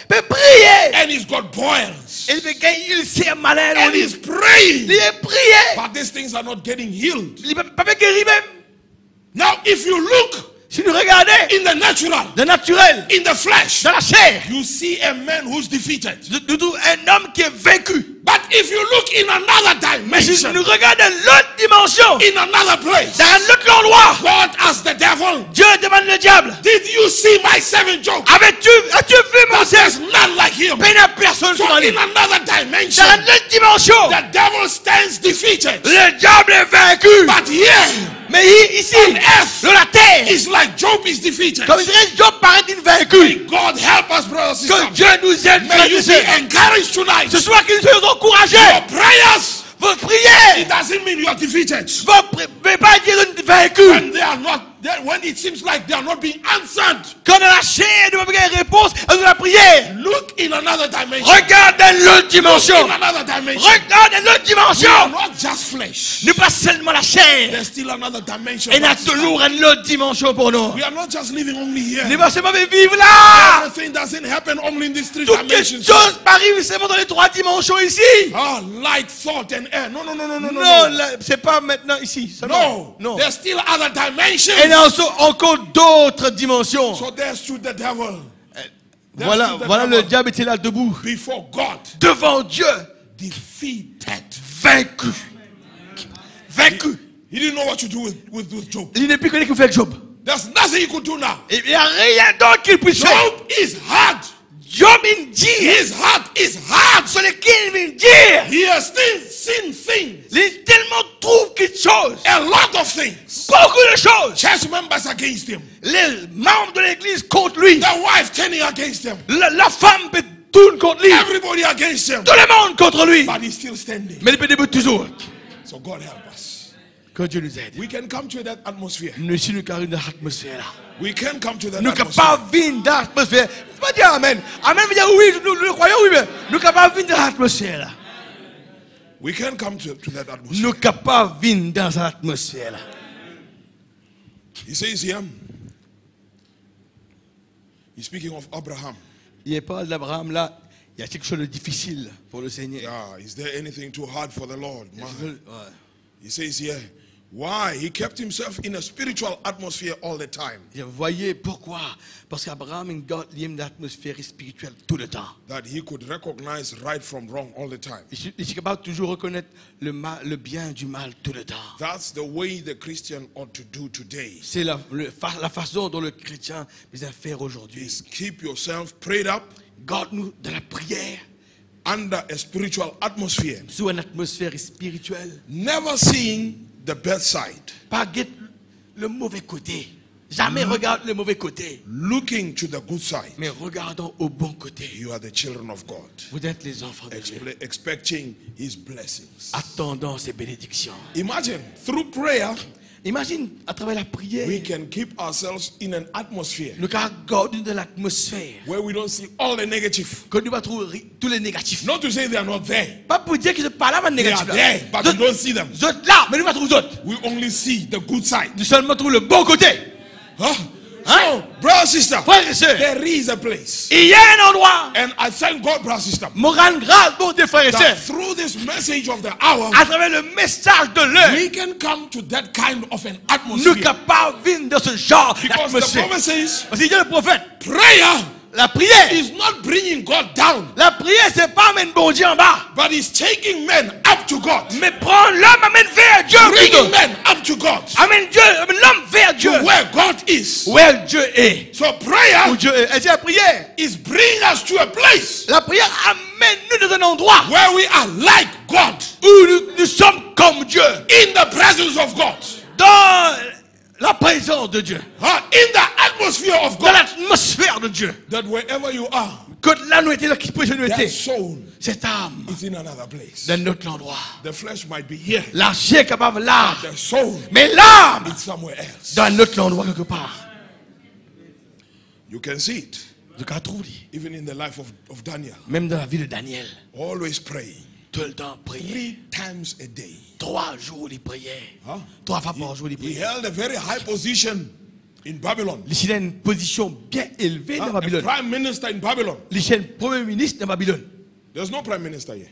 peut prier. And he's got boils. Et il s'est malade. And he's praying. Il est prié. But these things are not getting healed. Il ne peut pas guérir même. Now, if you look Si nous regardons in the natural, le naturel, in the flesh, dans la chair, you see a man who's defeated. nous trouvons un homme qui est vaincu. But if you look in another Mais si dimension, nous regardons l'autre dimension, in another place, dans un autre endroit, God asked the devil, Dieu demande le diable, did you see my servant Job? as-tu vu mon But there's service? none like him. Mais il n'y a personne So sur lui. in another dimension, Dans une autre dimension, the devil stands defeated. le diable est vaincu. But here, Mais ici, on earth, sur la terre, it's like Job is defeated. comme dirait Job paraît vaincu. God help us, brothers and Que sisters. Dieu nous aide, May frères you et sœurs. be encouraged tonight. Ce soir, que nous soyons encouragés. Your prayers, Votre prière it doesn't mean you are defeated. ne veut pas dire vaincu. When they are not, when it seems like they are not being answered, Quand dans la chair, nous avons une réponse à la prière. look in another dimension. Regarde dans l'autre dimension. In another dimension. Regarde dans l'autre We are dimension. not just flesh. Ne pas seulement la chair. There's still another dimension. Et il y a toujours une autre dimension pour nous. We are not just living only here. Ne pas seulement vivre là. Everything doesn't happen only in these three Toutes les dimensions. choses arrivent seulement dans les trois dimensions ici. Ah, light, thought, and air. No. Non, c'est pas maintenant ici. No. Non. There's still other dimensions. Et il y a encore d'autres dimensions. So there stood the devil Voilà le diable était là debout. before God, Devant Dieu. defeated. Vaincu. Vaincu. He didn't know what to do with Job. Il n'est plus connu qu'il fait Job. There's nothing he could do now. Il n'y a rien d'autre qu'il puisse faire. Job is hard. Job il dit. His heart is hard. Ce qu'il veut dire. He has still seen things. Il tellement trouve quelque chose. A lot of things. Beaucoup de choses. Church members against him. Les membres de l'église contre lui. The wife turning against him. La femme peut tourner contre lui. Everybody against him. Tout le monde contre lui. But he's still standing. Mais il peut debout toujours. So God help us. Que Dieu nous aide. We can come to that atmosphere. Nous sommes dans l'atmosphère là. We can come to that Nous ne sommes atmosphere. pas venir dans l'atmosphère. Tu vas dire Amen. Amen veut dire oui, nous croyons oui, mais nous ne sommes pas venir dans l'atmosphère là. We can come to that atmosphere. Nous ne sommes pas venir dans l'atmosphère là. He says here, he's speaking of Abraham. Il parle d'Abraham là. Il y a quelque chose de difficile pour le Seigneur. Yeah, is there anything too hard for the Lord? Man. Ouais. He says here, why? He kept himself in a spiritual atmosphere all the time. Vous voyez pourquoi? Parce qu'Abraham garde l'atmosphère spirituelle tout le temps. That he could recognize right from wrong all the time. Il est capable de toujours reconnaître le bien du mal tout le temps. That's the way the Christian ought to do today. C'est la façon dont le chrétien doit faire aujourd'hui. Is keep yourself prayed up Garde-nous dans la prière, under a spiritual atmosphere. sous une atmosphère spirituelle. Never seeing the bad side. Pas guette le mauvais côté. Jamais regarde le mauvais côté. Looking to the good side. Mais regardons au bon côté. You are the children of God. Vous êtes les enfants de Dieu. Expecting his blessings. Attendons ses bénédictions. Imagine, through prayer, Imagine, à travers la prière, we can keep ourselves in an atmosphere nous gardons de l'atmosphère. where we don't see all the negative. Que nous va trouver tous les négatifs. Not to say they are not there. Pas pour dire que je parle à They are négatif. there, but we don't see them. Vous êtes là, mais nous va trouver d'autres. We only see the good side. Nous seulement trouvons le bon côté. Huh? So, brother, sister, Frères et sœurs, there is a place. il y a un endroit. And I thank God, brother, sister, Me rendre grâce, bon Dieu, frères et that sœurs. through this message of the hour, À travers le message de l'heure, we can come to that kind of an nous atmosphere. capables de vivre dans ce genre Because the d'atmosphère. prophet says, Parce qu'il dit le prophète, prayer la prière, is not bringing God down, la prière, c'est pas amener bon Dieu en bas. but it's taking men up to God. Mais prendre l'homme, amène vers Dieu. Bringing plutôt. men up to God. Amène Dieu, amène l'homme vers Dieu. To where God Là is. Où Dieu est. So prayer Où Dieu est. Et c'est la prière. is bringing us to a place La prière amène nous dans un endroit where we are like God, où nous sommes comme Dieu. in the presence of God, Dans la présence de Dieu. in the atmosphere of Dans God. l'atmosphère de Dieu. That wherever you are, Que là nous étions, qui position nous that était. soul Cette âme is in another place. dans notre endroit. The flesh might be here, La chair est capable là. the soul Mais l'âme is somewhere else. dans notre endroit quelque part. You can see it Je peux trouver. even in the life of Daniel. Même dans la vie de Daniel. Always praying Tout le temps prier. 3 times a day. 3 jours il priait. Huh? 3 fois par jour il He priait. held a very high position in Babylon. Il a une position bien élevée dans A Babylone. prime minister in Babylon. Il est premier ministre dans Babylone. There's no prime minister here.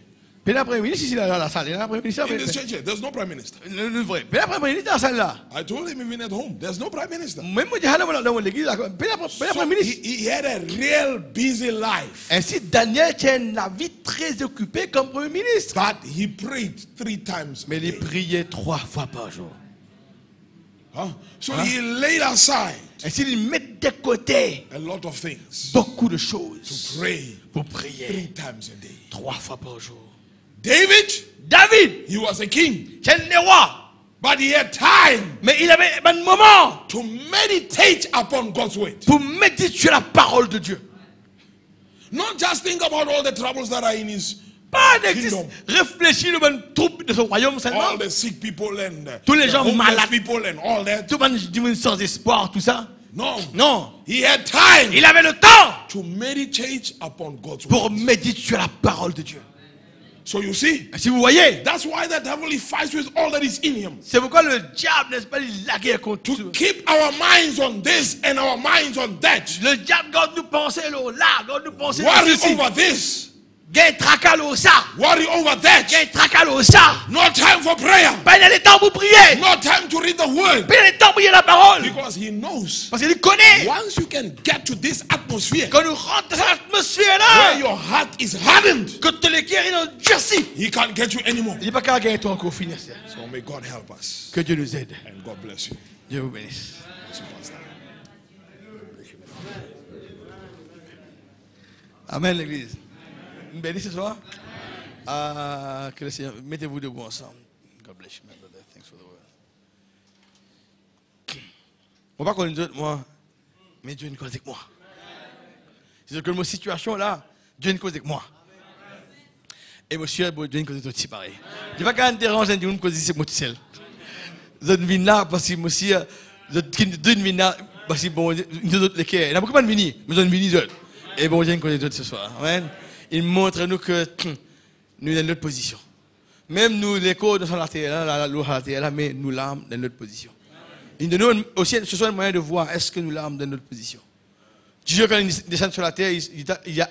Mais le premier ministre ici dans la salle. Il y a un premier ministre. In this church here, there's no prime minister. Le vrai. Mais le premier ministre dans la salle là. I told him even at home, there's no prime minister. Même moi, j'ai dans l'église. Mais le So premier ministre. he had a real busy life. Ainsi, Daniel tient la vie très occupée comme premier ministre. But he prayed 3 times a Mais il day. priait 3 fois par jour. So he laid aside Ainsi, il met de côté a lot of things beaucoup de to choses pray pour 3 prier times a day. 3 fois par jour. David, David, he was a king, c'est le roi. but he had time Mais il avait un moment to meditate upon God's word. pour méditer sur la parole de Dieu. Not just think about all the troubles that are in his Pas d'existe. kingdom. Réfléchir le même trouble de son royaume seulement. All the sick people and Tous les the gens homeless malades. people and all that. Tout le monde dit sans espoir, tout ça. No. Non. He had time Il avait le temps to meditate upon God's pour word. méditer sur la parole de Dieu. So you see, Si vous voyez, that's why the devil he fights with all that is in him. c'est pourquoi le diable, n'est-ce pas, il la guerre contre tout. Keep our minds on this and our minds on that. Le diable garde nous penser là, garde nous penser Worry ceci. over this. Gain tracal au ça. Worry over that. Gain tracal au ça. No time for prayer. Pas de temps pour prier. No time to read the word. Pas de temps pour lire la parole. Because he knows Parce qu'il connaît. once you can get to this atmosphere Quand nous rentrons dans cette atmosphère where là, your heart is hardened, que le cœur est endurci, he can't get you anymore. il n'est pas qu'à gagner toi encore finir ça. So may God help us Que Dieu nous aide. and God bless you. Dieu vous bénisse. Bless you, Pastor. Amen, l'église. Une bénisse ce soir. Que le Seigneur, mettez-vous debout ensemble. God bless you, my brother. Thanks for the word. On va pas connaître moi, mais Dieu ne cause avec moi. C'est que mon situation là, Dieu ne cause avec moi. Et monsieur, Dieu ne cause avec aussi pareil. Je ne vais pas déranger, Dieu ne cause avec moi tout seul. Je ne viens là parce que monsieur, je ne viens là parce que bon, nous autres les cœurs. Il n'y a beaucoup de venir, mais je ne viens pas. Et bon, Dieu ne cause avec ce soir. Amen. Il montre nous que nous sommes dans notre position. Même nous, les corps de la terre, mais nous l'âme dans notre position. Il nous donne aussi ce soit un moyen de voir est-ce que nous l'âme dans notre position. Dieu, quand il descend sur la terre,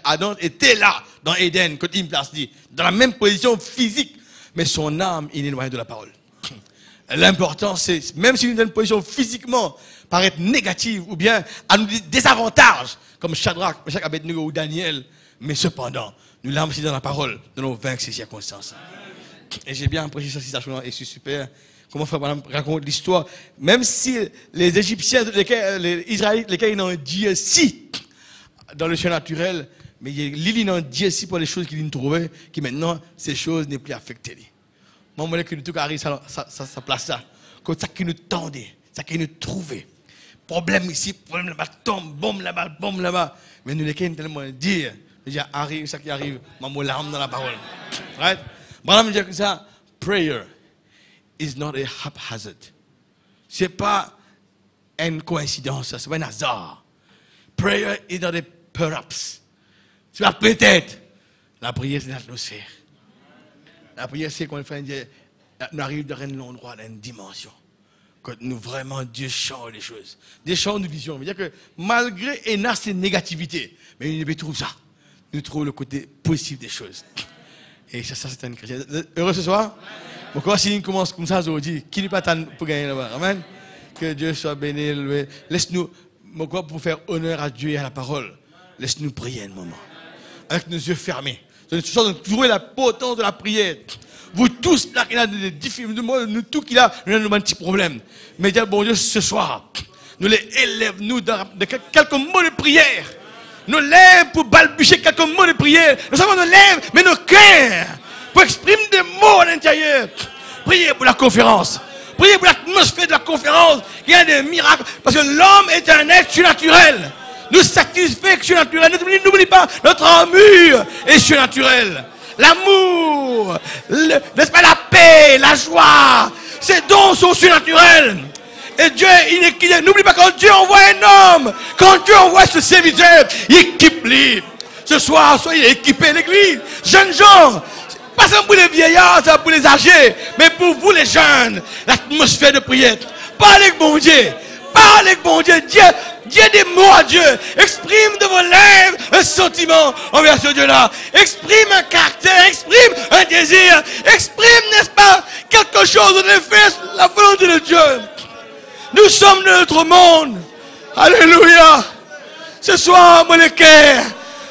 Adam était là, dans Éden, quand il me place dit, dans la même position physique, mais son âme, il est loin de la parole. L'important, c'est, même si nous dans une position physiquement, paraît négative, ou bien à nous des avantages, comme Shadrach, Meshach, Abednego ou Daniel, mais cependant, nous l'âme aussi dans la parole, dans nos 26 circonstances. Et j'ai bien apprécié cette citation et c'est super. Comment Frère Branham raconte l'histoire. Même si les Égyptiens, les Israélites, lesquels ils ont dit si dans le champ naturel, mais ils ont dit si pour les choses qu'ils ont trouvées, qui maintenant, ces choses n'est plus affectées. Moi, je que tout arrive, ça place ça. Comme ça qui nous tendait, ça qui nous trouvait. Problème ici, problème là-bas, tombe, bombe là-bas. Mais nous, lesquels tellement dire, arrive, ça qui arrive, maman l'arme dans la parole. Right? Branham dit que ça, prayer is not a haphazard. Ce n'est pas une coïncidence, ce n'est pas un hasard. Prayer is not a perhaps. C'est pas peut-être. La prière, c'est l'atmosphère. La prière, c'est qu'on arrive dans un endroit, dans une dimension. Quand nous vraiment, Dieu change les choses. Dieu change nos visions. C'est-à-dire que malgré ces négativités, mais il trouve ça. Nous trouvons le côté positif des choses. Et ça c'est un chrétien. Heureux ce soir? Pourquoi si nous commençons comme ça aujourd'hui, qui n'est pas tant pour gagner là-bas? Amen. Que Dieu soit béni. Laisse-nous, pour faire honneur à Dieu et à la parole, laisse-nous prier un moment. Avec nos yeux fermés. Nous trouver la potence de la prière. Vous tous là qui avez des difficultés, nous tous qui là, nous avons un petit problème. Mais dire bon Dieu ce soir, Nous les élève, nous, de quelques mots de prière. Nos lèvres pour balbutier quelques mots de prière. Nous avons nos lèvres, mais nos cœurs pour exprimer des mots à l'intérieur. Priez pour la conférence. Priez pour l'atmosphère de la conférence. Il y a des miracles. Parce que l'homme est un être surnaturel. Nous satisfait que surnaturel. N'oublie pas, notre armure est surnaturelle. L'amour, n'est-ce pas, la paix, la joie. Ces dons sont surnaturels. Et Dieu, n'oublie pas, quand Dieu envoie un homme, quand Dieu envoie ce serviteur, il équipe-lui. Ce soir, soyez équipés, l'église. Jeunes gens, pas seulement pour les vieillards, c'est pour les âgés, mais pour vous les jeunes, l'atmosphère de prière. Parlez avec bon Dieu. Parlez avec bon Dieu. Dis des mots à Dieu. Exprime de vos lèvres un sentiment envers ce Dieu-là. Exprime un caractère, exprime un désir. Exprime, n'est-ce pas, quelque chose de l'effet, la volonté de Dieu. Nous sommes de notre monde. Alléluia. Ce soir, mon cœur,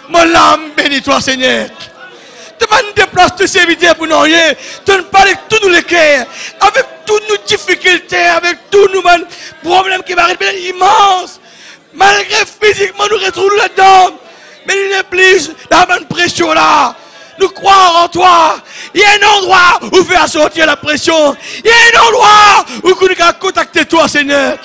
mon âme, bénis-toi, Seigneur. Tu vas nous déplacer de serviteurs pour nous rien. Tu nous parles avec tous nos cœurs, avec toutes nos difficultés, avec tous nos problèmes qui m'arrivent immenses. Malgré physiquement, nous retrouvons là-dedans. Mais il n'est plus dans la pression là. Nous croyons en toi. Il y a un endroit où faire sortir la pression. Il y a un endroit où nous pouvons contacter toi, Seigneur.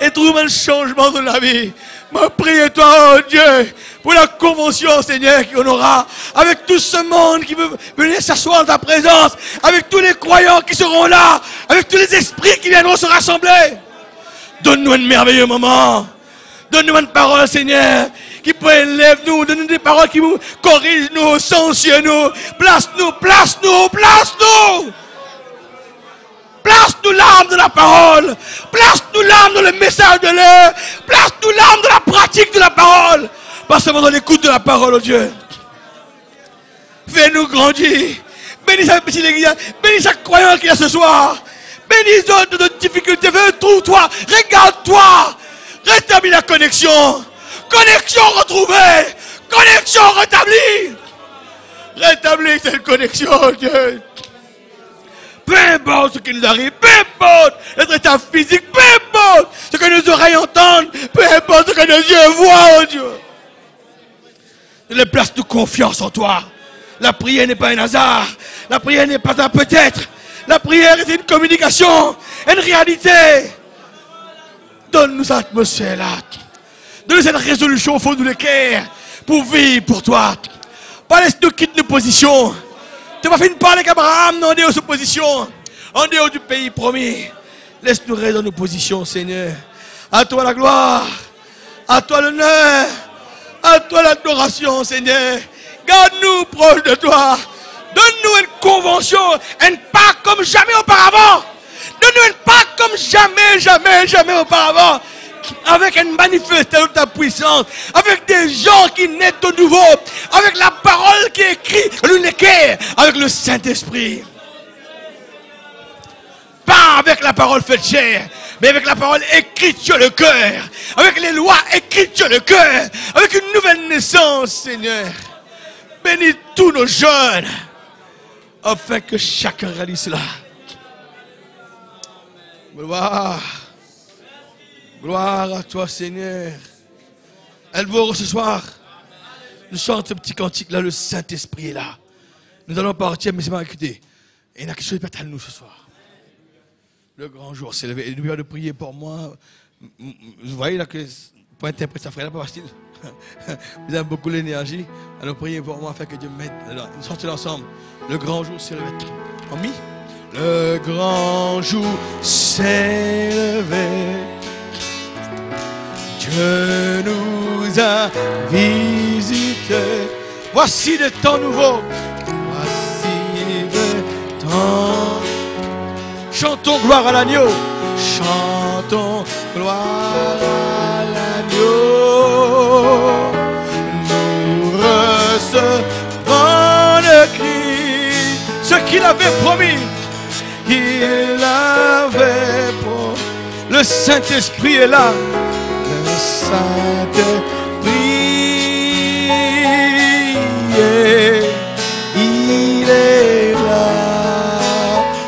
Et trouver un changement de la vie. Je prie toi, oh Dieu, pour la convention, Seigneur, qu'on aura avec tout ce monde qui veut venir s'asseoir dans ta présence, avec tous les croyants qui seront là, avec tous les esprits qui viendront se rassembler. Donne-nous un merveilleux moment. Donne-nous une parole, Seigneur, qui peut élever nous. Donne-nous des paroles qui nous corrigent, nous, sanctionnent-nous. Place-nous, place-nous, place-nous. Place-nous l'âme de la parole. Place-nous l'âme dans le message de l'heure. Place-nous l'âme de la pratique de la parole. Pas seulement dans l'écoute de la parole, oh Dieu. Fais-nous grandir. Bénis sa petite église. Bénis chaque croyant qui est là ce soir. Bénis de nos difficultés. Trouve-toi. Regarde-toi. Rétablis la connexion. Connexion retrouvée. Connexion rétablie. Rétablis cette connexion, oh Dieu. Peu importe ce qui nous arrive, peu importe notre état physique, peu importe ce que nos oreilles entendent, peu importe ce que nos yeux voient, oh Dieu. Nous les place de confiance en toi. La prière n'est pas un hasard. La prière n'est pas un peut-être. La prière est une communication, une réalité. Donne-nous cette atmosphère-là. Donne-nous cette résolution au fond de nos cœurs pour vivre pour toi. Pas laisse-nous quitter nos positions. Tu vas finir parler avec Abraham en dehors de sa position, en dehors du pays promis. Laisse-nous rester dans nos positions, Seigneur. À toi la gloire, à toi l'honneur, à toi l'adoration, Seigneur. Garde-nous proche de toi. Donne-nous une convention, un pacte comme jamais auparavant. Donne-nous un pacte comme jamais auparavant. Avec une manifestation de ta puissance, avec des gens qui naissent de nouveau, avec la parole qui est écrite dans les cœurs, avec le Saint-Esprit. Pas avec la parole faite chair, mais avec la parole écrite sur le cœur, avec les lois écrites sur le cœur, avec une nouvelle naissance, Seigneur. Bénis tous nos jeunes, afin que chacun réalise cela. Gloire. Gloire à toi, Seigneur. Élevons ce soir. Nous chantons ce petit cantique-là, le Saint-Esprit est là. Nous allons partir, mais c'est pas écouté. Et il y a quelque chose de à nous ce soir. Le grand jour s'est levé. Et n'oubliez pas de prier pour moi. Vous voyez là que pour interpréter ça ferait là pas facile. Vous avez beaucoup d'énergie. Alors priez pour moi afin que Dieu m'aide. Nous sortons ensemble. Le grand jour s'est levé. En mi. Le grand jour s'est levé. Dieu nous a visités. Voici des temps nouveaux. Voici des temps. Chantons gloire à l'agneau. Chantons gloire à l'agneau. Nous recevons le Christ. Ce qu'il avait promis. Il avait promis. Le Saint-Esprit est là. Le Saint-Esprit, il est là.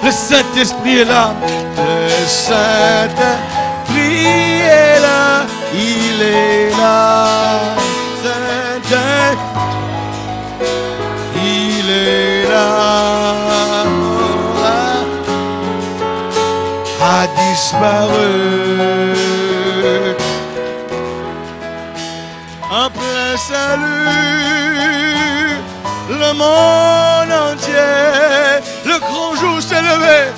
Le Saint-Esprit est là. Le Saint-Esprit est là, il est là. Saint-Esprit, il est là. A disparu en plein salut, le monde entier, le grand jour s'est levé,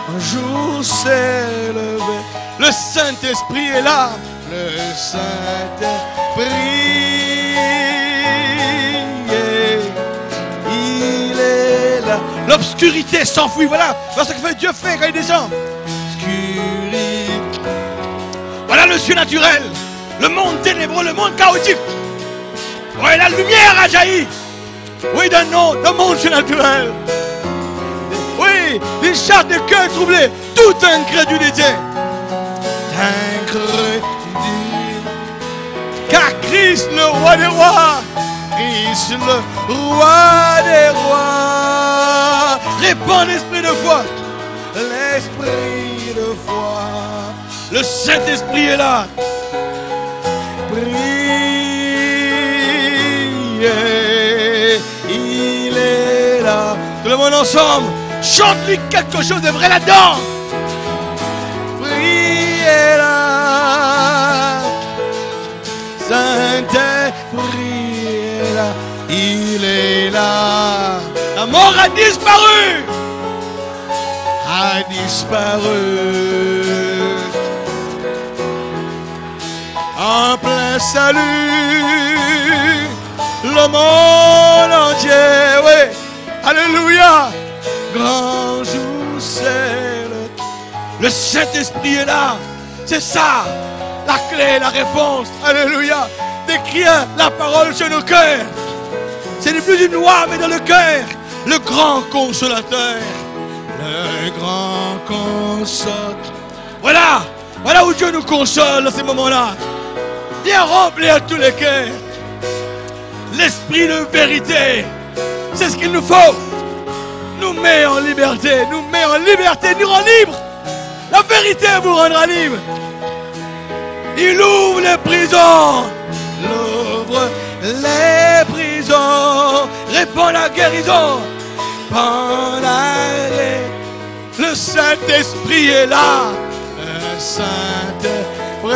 un jour s'est levé, le Saint-Esprit est là, le Saint-Esprit, il est là. L'obscurité s'enfuit, voilà ce que Dieu fait quand il descend. Voilà le ciel naturel, le monde ténébreux, le monde chaotique. Oui, la lumière a jailli. Oui, d'un monde surnaturel. Oui, les chartes de cœur troublés, toute incrédulité. Car Christ, le roi des rois, Christ, le roi des rois, répand l'esprit de foi. L'esprit de foi, le Saint-Esprit est là. Priez, il est là. Tout le monde ensemble, chante-lui quelque chose de vrai là-dedans. Priez là, Saint-Esprit est là, il est là. La mort a disparu. A disparu en plein salut, le monde entier, oui, alléluia, grand jour c'est le Saint-Esprit est là, c'est ça, la clé, la réponse, alléluia, d'écrire la parole sur nos cœurs, c'est plus une loi mais dans le cœur, le grand consolateur. Le grand console. Voilà où Dieu nous console dans ces moments-là. Viens remplir tous les cœurs. L'esprit de vérité, c'est ce qu'il nous faut. Nous met en liberté, nous rend libres. La vérité vous rendra libre. Il ouvre les prisons, il ouvre les prisons, répand la guérison. Le Saint-Esprit est là. Le Saint-Esprit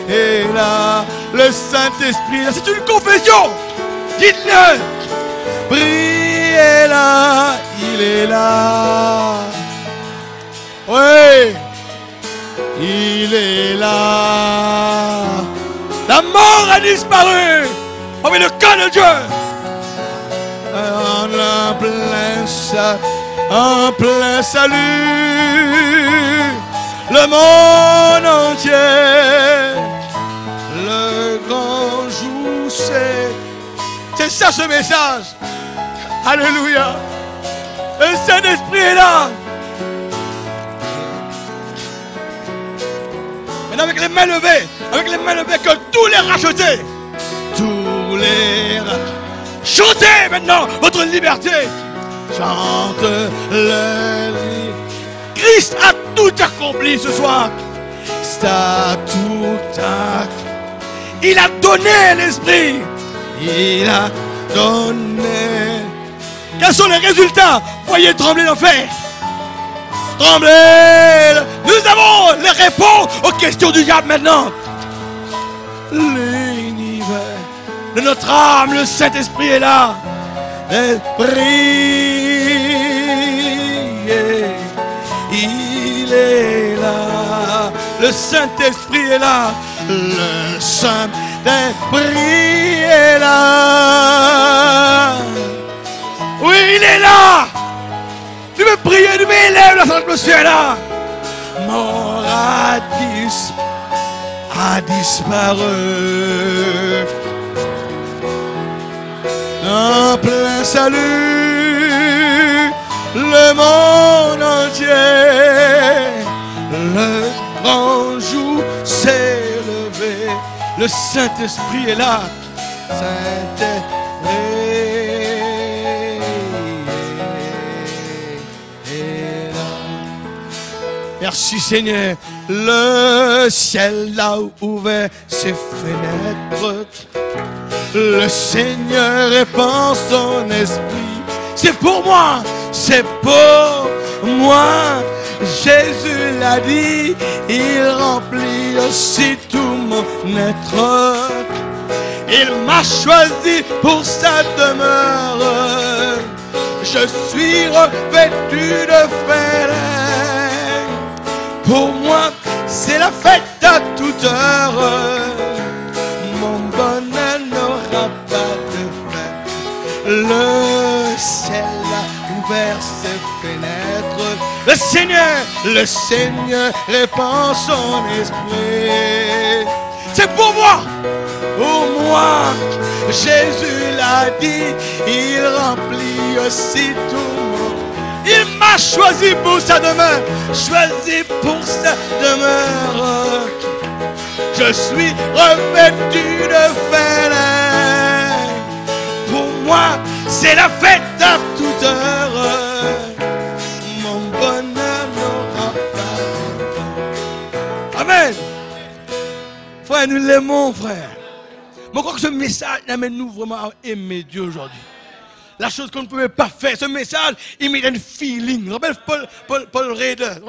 est là. Le Saint-Esprit est là. C'est une confession. Dites-le. Priez là. Il est là. Oui. Il est là. La mort a disparu. Oh, mais le cœur de Dieu. En plein salut, le monde entier, le grand jour c'est ça ce message. Alléluia. Le Saint-Esprit est là. Maintenant avec les mains levées, que tous les rachetés, chantez maintenant votre liberté. Chante le Christ a tout accompli ce soir. Il a donné l'esprit. Il a donné. Quels sont les résultats? Voyez trembler l'enfer. Trembler. Nous avons les réponses aux questions du diable maintenant. L'univers de notre âme, le Saint-Esprit est là. L'Esprit, il est là. Le Saint-Esprit est là. Le Saint-Esprit est là. Oui, il est là. Tu veux prier, tu veux élève la atmosphère là. Mort a disparu. En plein salut, le monde entier, le grand jour s'est levé, le Saint-Esprit est là, Saint-Esprit Merci Seigneur. Le ciel a ouvert ses fenêtres. Le Seigneur répand son esprit. C'est pour moi, c'est pour moi. Jésus l'a dit, il remplit aussi tout mon être. Il m'a choisi pour sa demeure. Je suis revêtu de fer. Pour moi, c'est la fête à toute heure. Mon bonheur n'aura pas de fin. Le ciel a ouvert ses fenêtres. Le Seigneur répand son esprit. C'est pour moi. Pour moi, Jésus l'a dit, il remplit aussi tout mon. Il m'a choisi pour sa demeure, choisi pour sa demeure. Je suis revêtu de fer. Pour moi, c'est la fête à toute heure. Mon bonheur n'aura pas de fin. Amen. Frère, nous l'aimons, frère. Mais je crois que ce message amène-nous vraiment à aimer Dieu aujourd'hui. La chose qu'on ne pouvait pas faire, ce message, il met un feeling. Je rappelle Paul Rader.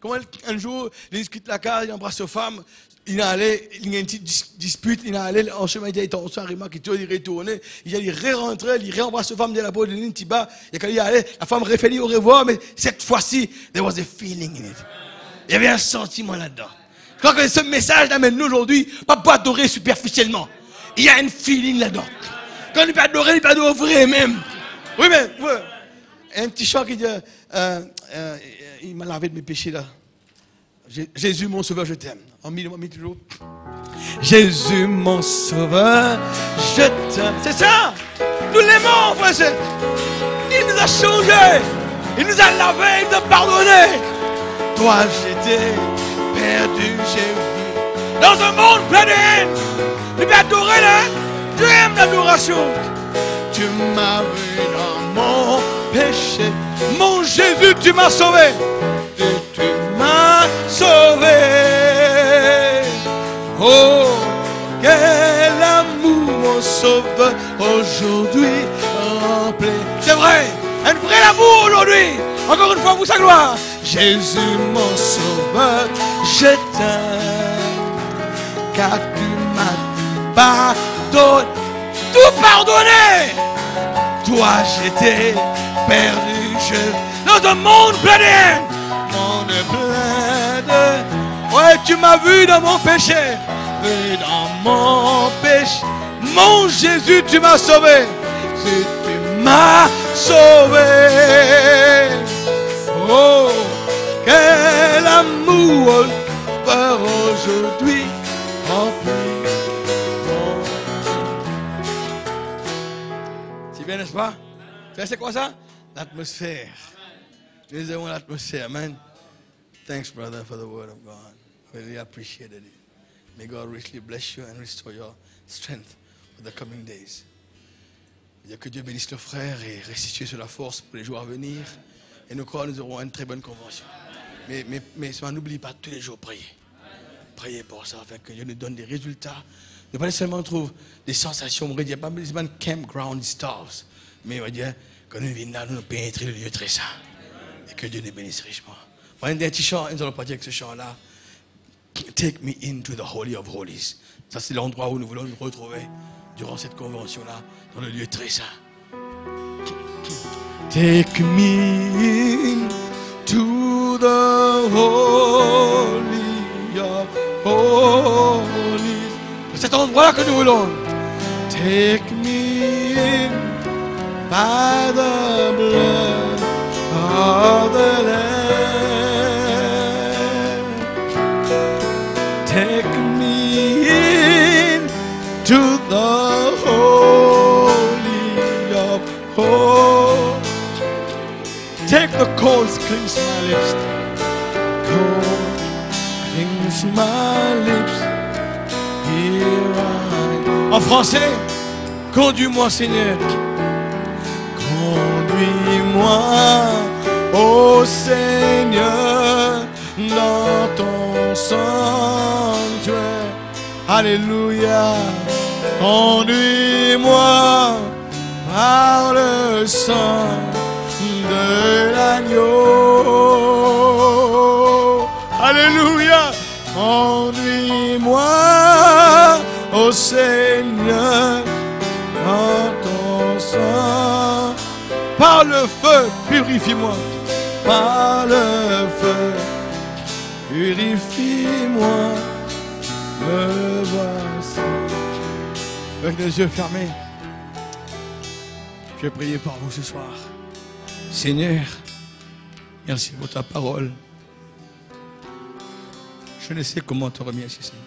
Comment un jour, il discute la case, il embrasse sa femme, il a allé, il y a une petite dispute, il a allé en chemin, il était en remarque, il retourné, il est rentré, il réembrasse sa femme de la peau de Nintiba, et quand il est allé, la femme réfléchit au revoir, mais cette fois-ci, there was a feeling in it. Il y avait un sentiment là-dedans. Je crois que ce message amène-nous aujourd'hui, pas pour adorer superficiellement. Il y a un feeling là-dedans. Quand il peut adorer, il peut adorer vrai même. Oui, mais, ouais. Un petit chant qui dit, il m'a lavé de mes péchés là. Jésus mon sauveur, je t'aime. En mille toujours. Jésus mon sauveur, je t'aime. C'est ça. Nous l'aimons, frère. Il nous a changés. Il nous a lavés, il nous a pardonnés. Toi, j'étais perdu, j'ai vu. Dans un monde plein de haine. Tu peux adorer là. Tu aimes l'adoration. Tu m'as vu dans mon péché. Mon Jésus, tu m'as sauvé. Et tu m'as sauvé. Oh, quel amour, mon sauveur, aujourd'hui rempli. C'est vrai, un vrai amour aujourd'hui. Encore une fois pour sa gloire. Jésus, mon sauveur, je t'aime. Car tu m'as pardonné. Tout pardonné. Toi j'étais perdu, dans un monde plein de haine. Monde plein de. Ouais, tu m'as vu dans mon péché. Vu dans mon péché. Mon Jésus, tu m'as sauvé. Tu m'as sauvé. Oh, quel amour par aujourd'hui rempli. Bien, n'est-ce pas? C'est quoi ça? L'atmosphère. Nous avons l'atmosphère, man. Thanks, brother, for the word of God. Really appreciated it. May God richly bless you and restore your strength for the coming days. Que Dieu bénisse le frère et restitue sur la force pour les jours à venir. Et nous croyons que nous aurons une très bonne convention. Mais n'oublie pas tous les jours prier. Priez pour ça, afin que Dieu nous donne des résultats. Ne pas seulement trouver des sensations, on ne dit pas des campground stars, mais on va dire que nous venons là, nous pénétrer le lieu très saint. Et que Dieu nous bénisse richement. Prenez un petit chant, nous allons partir avec ce chant-là. Take me into the Holy of Holies. Ça, c'est l'endroit où nous voulons nous retrouver durant cette convention-là, dans le lieu très saint. Take me into the Holy of Holies. C'est cet endroit-là que nous voulons. Take me in by the blood of the Lamb. Take me in to the Holy of Holies. Take the coals, cleanse my lips. Cold, cleanse my lips. En français, conduis-moi Seigneur. Conduis-moi, ô Seigneur, Alléluia. Conduis-moi par le sang de l'agneau. Alléluia. Conduis-moi, ô Seigneur, en ton sang. Par le feu, purifie-moi. Par le feu, purifie-moi. Me voici. Avec les yeux fermés, je vais prier pour vous ce soir. Seigneur, merci pour ta parole. Je ne sais comment te remercier, Seigneur.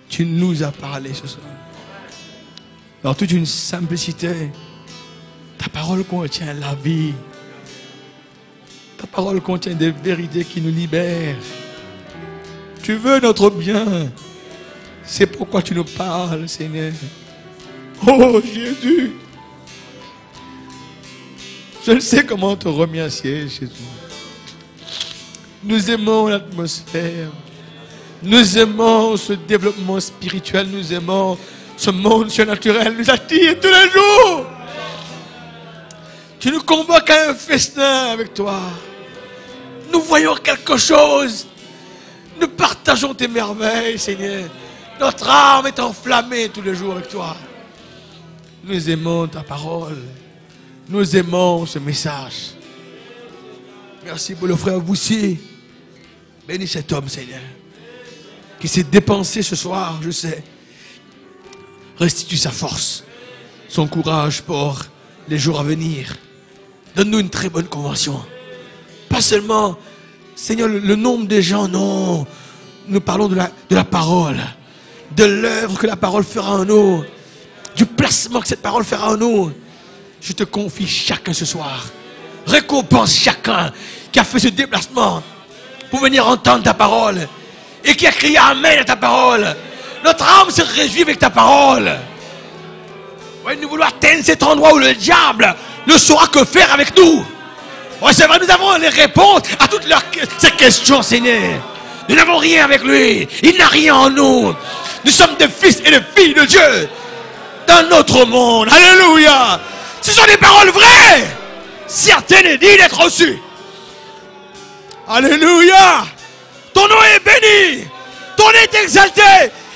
Tu nous as parlé ce soir. Dans toute une simplicité, ta parole contient la vie. Ta parole contient des vérités qui nous libèrent. Tu veux notre bien. C'est pourquoi tu nous parles, Seigneur. Oh Jésus. Je ne sais comment te remercier, Jésus. Nous aimons l'atmosphère. Nous aimons ce développement spirituel. Nous aimons ce monde surnaturel. Nous attire tous les jours. Tu nous convoques à un festin avec toi. Nous voyons quelque chose. Nous partageons tes merveilles, Seigneur. Notre âme est enflammée tous les jours avec toi. Nous aimons ta parole. Nous aimons ce message. Merci pour le frère Boussier. Bénis cet homme, Seigneur, qui s'est dépensé ce soir, je sais. Restitue sa force, son courage pour les jours à venir. Donne-nous une très bonne convention. Pas seulement, Seigneur, le nombre des gens, non. Nous parlons de la parole, de l'œuvre que la parole fera en nous, du placement que cette parole fera en nous. Je te confie chacun ce soir. Récompense chacun qui a fait ce déplacement pour venir entendre ta parole et qui a crié Amen à ta parole. Notre âme se réjouit avec ta parole. Ouais, nous voulons atteindre cet endroit où le diable ne saura que faire avec nous. Ouais, c'est vrai, nous avons les réponses à toutes ces questions, Seigneur. Nous n'avons rien avec lui. Il n'a rien en nous. Nous sommes des fils et des filles de Dieu dans notre monde. Alléluia. Ce sont des paroles vraies. Certaines est dit d'être reçues. Alléluia. Ton nom est béni. Ton nom est exalté.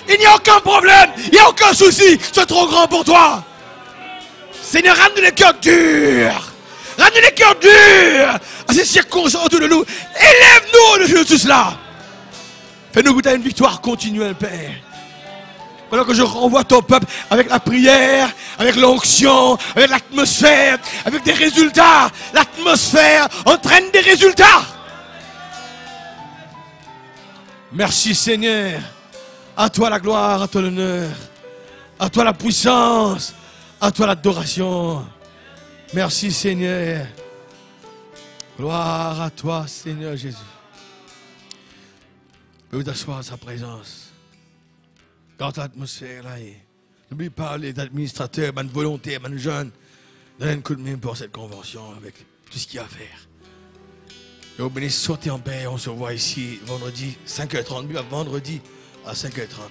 Il n'y a aucun problème. Il n'y a aucun souci. C'est trop grand pour toi. Seigneur, rends-nous les cœurs durs. Rends-nous les cœurs durs à ces circonstances autour de nous. Élève-nous au-dessus de tout cela. Fais-nous goûter à une victoire continuelle, Père. Pendant que je renvoie ton peuple avec la prière, avec l'onction, avec l'atmosphère, avec des résultats. L'atmosphère entraîne des résultats. Merci, Seigneur. À toi la gloire, à toi l'honneur, à toi la puissance, à toi l'adoration. Merci, Seigneur. Gloire à toi, Seigneur Jésus. Vous t'asseoir à sa présence. Dans l'atmosphère là. N'oublie pas les administrateurs, les volontaires, les jeunes. Donnez un coup de main pour cette convention avec tout ce qu'il y a à faire. Et vous bénissez, sortez en paix. On se revoit ici vendredi 5h30. Vendredi à 5h30.